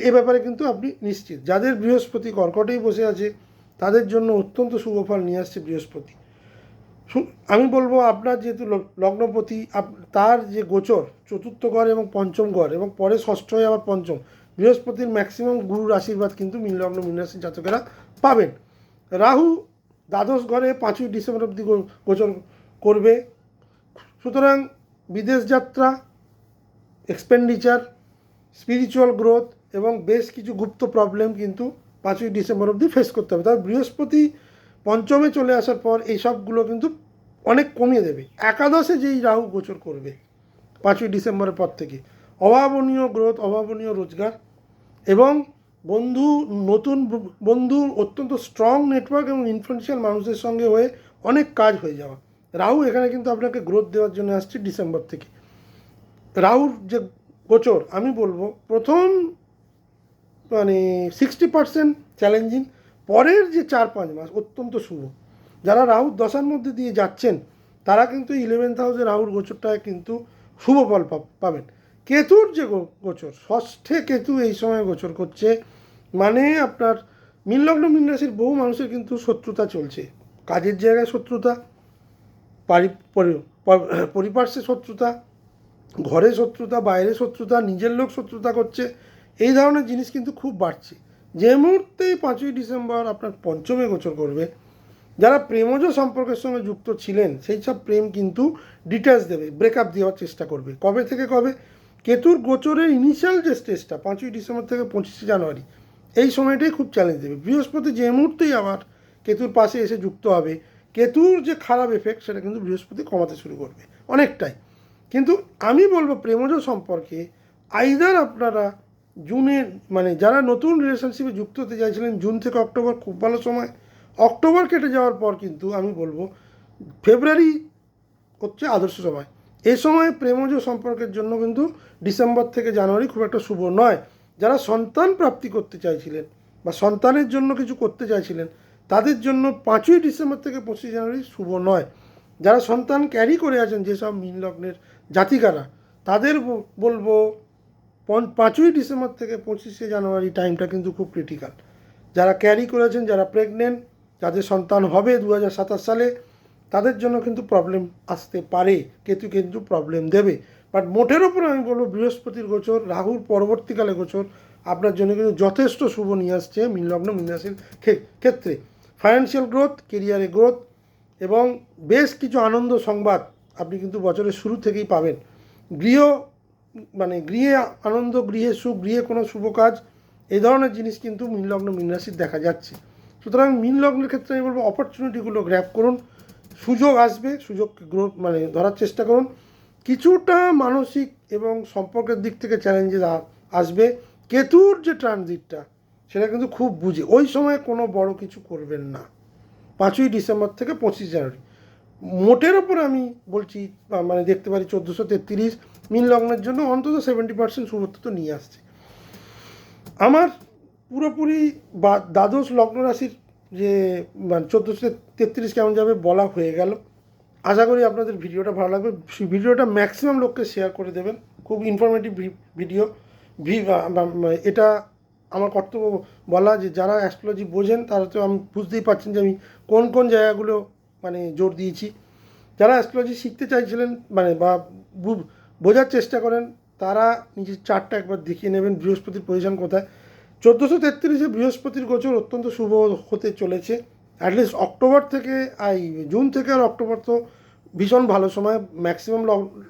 এ ব্যাপারে কিন্তু আপনি নিশ্চিত। যাদের বৃহস্পতি কর্কটেই বসে আছে তাদের জন্য অত্যন্ত শুভ ফল নিয়ে আসছে বৃহস্পতি। আমি বলবো আপনার যেহেতু লগ্নপতি, তার যে গোচর চতুর্থ ঘর এবং পঞ্চম ঘর এবং পরে ষষ্ঠ হয়ে আবার পঞ্চম, বৃহস্পতির ম্যাক্সিমাম গুরুর আশীর্বাদ কিন্তু মীন লগ্ন মীন রাশির জাতকেরা পাবেন। রাহু দ্বাদশ ঘরে 5ই ডিসেম্বর অবধি গোচর করবে। সুতরাং বিদেশ যাত্রা, এক্সপেন্ডিচার, স্পিরিচুয়াল গ্রোথ এবং বেশ কিছু গুপ্ত প্রবলেম কিন্তু 5ই ডিসেম্বর অবধি ফেস করতে হবে। তবে বৃহস্পতি পঞ্চমে চলে আসার পর এই সবগুলো কিন্তু অনেক কমিয়ে দেবে। একাদশে যেই রাহু গোচর করবে 5ই ডিসেম্বরের পর থেকে, অভাবনীয় গ্রোথ, অভাবনীয় রোজগার এবং নতুন বন্ধু, অত্যন্ত স্ট্রং নেটওয়ার্ক এবং ইনফ্লুয়েন্সিয়াল মানুষদের সঙ্গে হয়ে অনেক কাজ হয়ে যাওয়া। রাহু এখানে কিন্তু আপনাকে গ্রোথ দেওয়ার জন্য আসছে ডিসেম্বর থেকে। রাহুর যে গোচর আমি বলবো প্রথম 60% চ্যালেঞ্জিং, পরের যে 4-5 মাস অত্যন্ত শুভ। যারা রাহুর দশার মধ্যে দিয়ে যাচ্ছেন তারা কিন্তু 11th হাউসে রাহুর গোচরটায় কিন্তু শুভ ফল পাবেন। কেতুর যে গোচর, ষষ্ঠে কেতু এই সময় গোচর করছে মানে আপনার মীন লগ্ন মীন রাশির বহু মানুষের কিন্তু শত্রুতা চলছে। কাজের জায়গায় শত্রুতা, পরিপার্শ্বে শত্রুতা, ঘরে শত্রুতা, বাইরে শত্রুতা, নিজের লোক শত্রুতা করছে, এই ধরনের জিনিস কিন্তু খুব বাড়ছে। যে মুহূর্তেই 5ই ডিসেম্বর আপনার পঞ্চমে গোচর করবে, যারা প্রেমজ সম্পর্কের সঙ্গে যুক্ত ছিলেন সেই সব প্রেম কিন্তু ডিটেলস দেবে, ব্রেকআপ দেওয়ার চেষ্টা করবে। কবে থেকে কবে? কেতুর গোচরের ইনিশিয়াল যে স্টেজটা 5ই ডিসেম্বর থেকে 25শে জানুয়ারি, এই সময়টাই খুব চ্যালেঞ্জ দেবে। বৃহস্পতি যে মুহূর্তেই আবার কেতুর পাশে এসে যুক্ত হবে, কেতুর যে খারাপ এফেক্ট সেটা কিন্তু বৃহস্পতি কমাতে শুরু করবে অনেকটাই। কিন্তু আমি বলবো প্রেমজ সম্পর্কে আইদার আপনারা জুনের যারা নতুন রিলেশনশিপে যুক্ত হতে চাইছিলেন জুন থেকে অক্টোবর খুব ভালো সময়। অক্টোবর কেটে যাওয়ার পর কিন্তু আমি বলবো ফেব্রুয়ারি হচ্ছে আদর্শ সময়। এই সময় প্রেমজ সম্পর্কের জন্য কিন্তু ডিসেম্বর থেকে জানুয়ারি খুব একটা শুভ নয়। যারা সন্তান প্রাপ্তি করতে চাইছিলেন বা সন্তানের জন্য কিছু করতে চাইছিলেন তাদের জন্য 5ই ডিসেম্বর থেকে 25 জানুয়ারি শুভ নয়। যারা সন্তান ক্যারি করে আছেন যেসব মীন লগ্নের জাতিকারা তাদের বলবো 5ই ডিসেম্বর থেকে 25শে জানুয়ারি টাইমটা কিন্তু খুব ক্রিটিক্যাল। যারা ক্যারি করেছেন, যারা প্রেগনেন্ট, যাদের সন্তান হবে 2027 সালে, তাদের জন্য কিন্তু প্রবলেম আসতে পারে, কেতু কিন্তু প্রবলেম দেবে। বাট মোটের ওপর আমি বলবো বৃহস্পতির গোচর, রাহুর পরবর্তীকালে গোচর আপনার জন্য কিন্তু যথেষ্ট শুভ নিয়ে আসছে মীন লগ্ন মীন রাশির ক্ষেত্রে। ফাইন্যান্সিয়াল গ্রোথ, কেরিয়ারে গ্রোথ এবং বেশ কিছু আনন্দ সংবাদ আপনি কিন্তু বছরের শুরু থেকেই পাবেন। গৃহে আনন্দ, গৃহে সুখ, গৃহে কোনো শুভ কাজ, এই ধরনের জিনিস কিন্তু মীন লগ্ন মীন রাশির দেখা যাচ্ছে। সুতরাং মীন লগ্নের ক্ষেত্রে আমি বলবো অপরচুনিটিগুলো গ্র্যাব করুন, সুযোগ আসবে, সুযোগকে ধরার চেষ্টা করুন। কিছুটা মানসিক এবং সম্পর্কের দিক থেকে চ্যালেঞ্জেস আসবে। কেতুর যে ট্রানজিটটা সেটা কিন্তু খুব বুঝে, ওই সময় কোনো বড় কিছু করবেন না 5ই ডিসেম্বর থেকে 25 জানুয়ারি। মোটের ওপর আমি বলছি দেখতে পারি 1433 মীন লগ্নের জন্য অন্তত 70% শুভত্ব তো নিয়ে আসছে। আমার পুরোপুরি দ্বাদশ লগ্ন রাশির যে 1433 কেমন যাবে বলা হয়ে গেল। আশা করি আপনাদের ভিডিওটা ভালো লাগবে। ভিডিওটা ম্যাক্সিমাম লোককে শেয়ার করে দেবেন। খুব ইনফরমেটিভ ভিডিও। এটা আমার কর্তব্য বলা যে যারা অ্যাস্ট্রোলজি বোঝেন তারা তো আমি বুঝতেই পারছেন যে আমি কোন কোন জায়গাগুলো জোর দিয়েছি। যারা অ্যাস্ট্রোলজি শিখতে চাইছিলেন বা বোঝার চেষ্টা করেন তারা নিজের চার্টটা একবার দেখিয়ে নেবেন বৃহস্পতির পজিশন কোথায়। 1433-এ বৃহস্পতির গোচর অত্যন্ত শুভ হতে চলেছে। অ্যাটলিস্ট অক্টোবর থেকে জুন থেকে আর অক্টোবর তো ভীষণ ভালো সময়। ম্যাক্সিমাম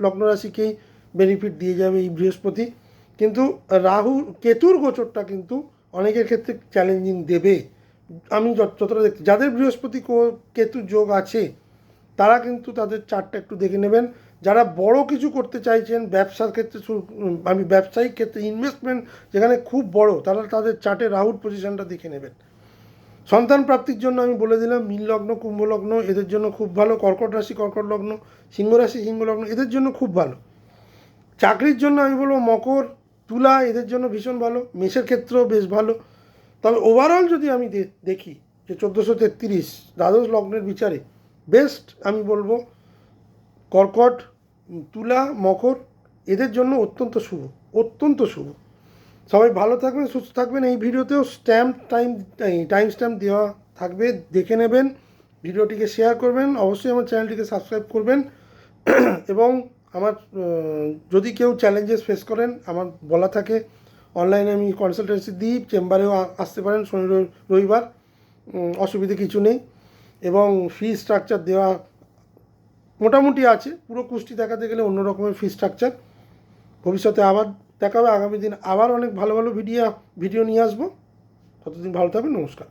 লগ্ন রাশিকেই বেনিফিট দিয়ে যাবে এই বৃহস্পতি। কিন্তু রাহু কেতুর গোচরটা কিন্তু অনেকের ক্ষেত্রে চ্যালেঞ্জিং দেবে। আমি যতটা দেখছি, যাদের বৃহস্পতি কেতুর যোগ আছে তারা কিন্তু তাদের চার্টটা একটু দেখে নেবেন। যারা বড় কিছু করতে চাইছেন ব্যবসার ক্ষেত্রে, আমি ব্যবসায়িক ক্ষেত্রে ইনভেস্টমেন্ট যেখানে খুব বড়, তারা তাদের চার্টে রাহুর পজিশনটা দেখে নেবেন। সন্তান প্রাপ্তির জন্য আমি বলে দিলাম মীন লগ্ন, কুম্ভ লগ্ন এদের জন্য খুব ভালো, কর্কট রাশি, কর্কট লগ্ন, সিংহ রাশি, সিংহ লগ্ন এদের জন্য খুব ভালো। চাকরির জন্য আমি বলবো মকর, তুলা এদের জন্য ভীষণ ভালো, মেষের ক্ষেত্রেও বেশ ভালো। তবে ওভারঅল যদি আমি দেখি যে 1433 দ্বাদশ লগ্নের বিচারে বেস্ট আমি বলবো কর্কট, তুলা, মকর এদের জন্য অত্যন্ত শুভ, অত্যন্ত শুভ। সবাই ভালো থাকবেন, সুস্থ থাকবেন। এই ভিডিওতেও টাইম স্ট্যাম্প দেওয়া থাকবে, দেখে নেবেন। ভিডিওটিকে শেয়ার করবেন, অবশ্যই আমার চ্যানেলটিকে সাবস্ক্রাইব করবেন। এবং আমার যদি কেউ চ্যালেঞ্জেস ফেস করেন, আমার বলা থাকে অনলাইনে আমি কনসালটেন্সি দিই, চেম্বারেও আসতে পারেন শনি রবিবার, অসুবিধে কিছু নেই। এবং ফি স্ট্রাকচার দেওয়া মোটামুটি আছে, পুরো কুষ্টি দেখাতে গেলে অন্য রকমের ফি স্ট্রাকচার। ভবিষ্যতে আবার দেখা হবে, আগামী দিন আবার অনেক ভালো ভালো ভিডিও নিয়ে আসবো। ততদিন ভালো থাকবেন, নমস্কার।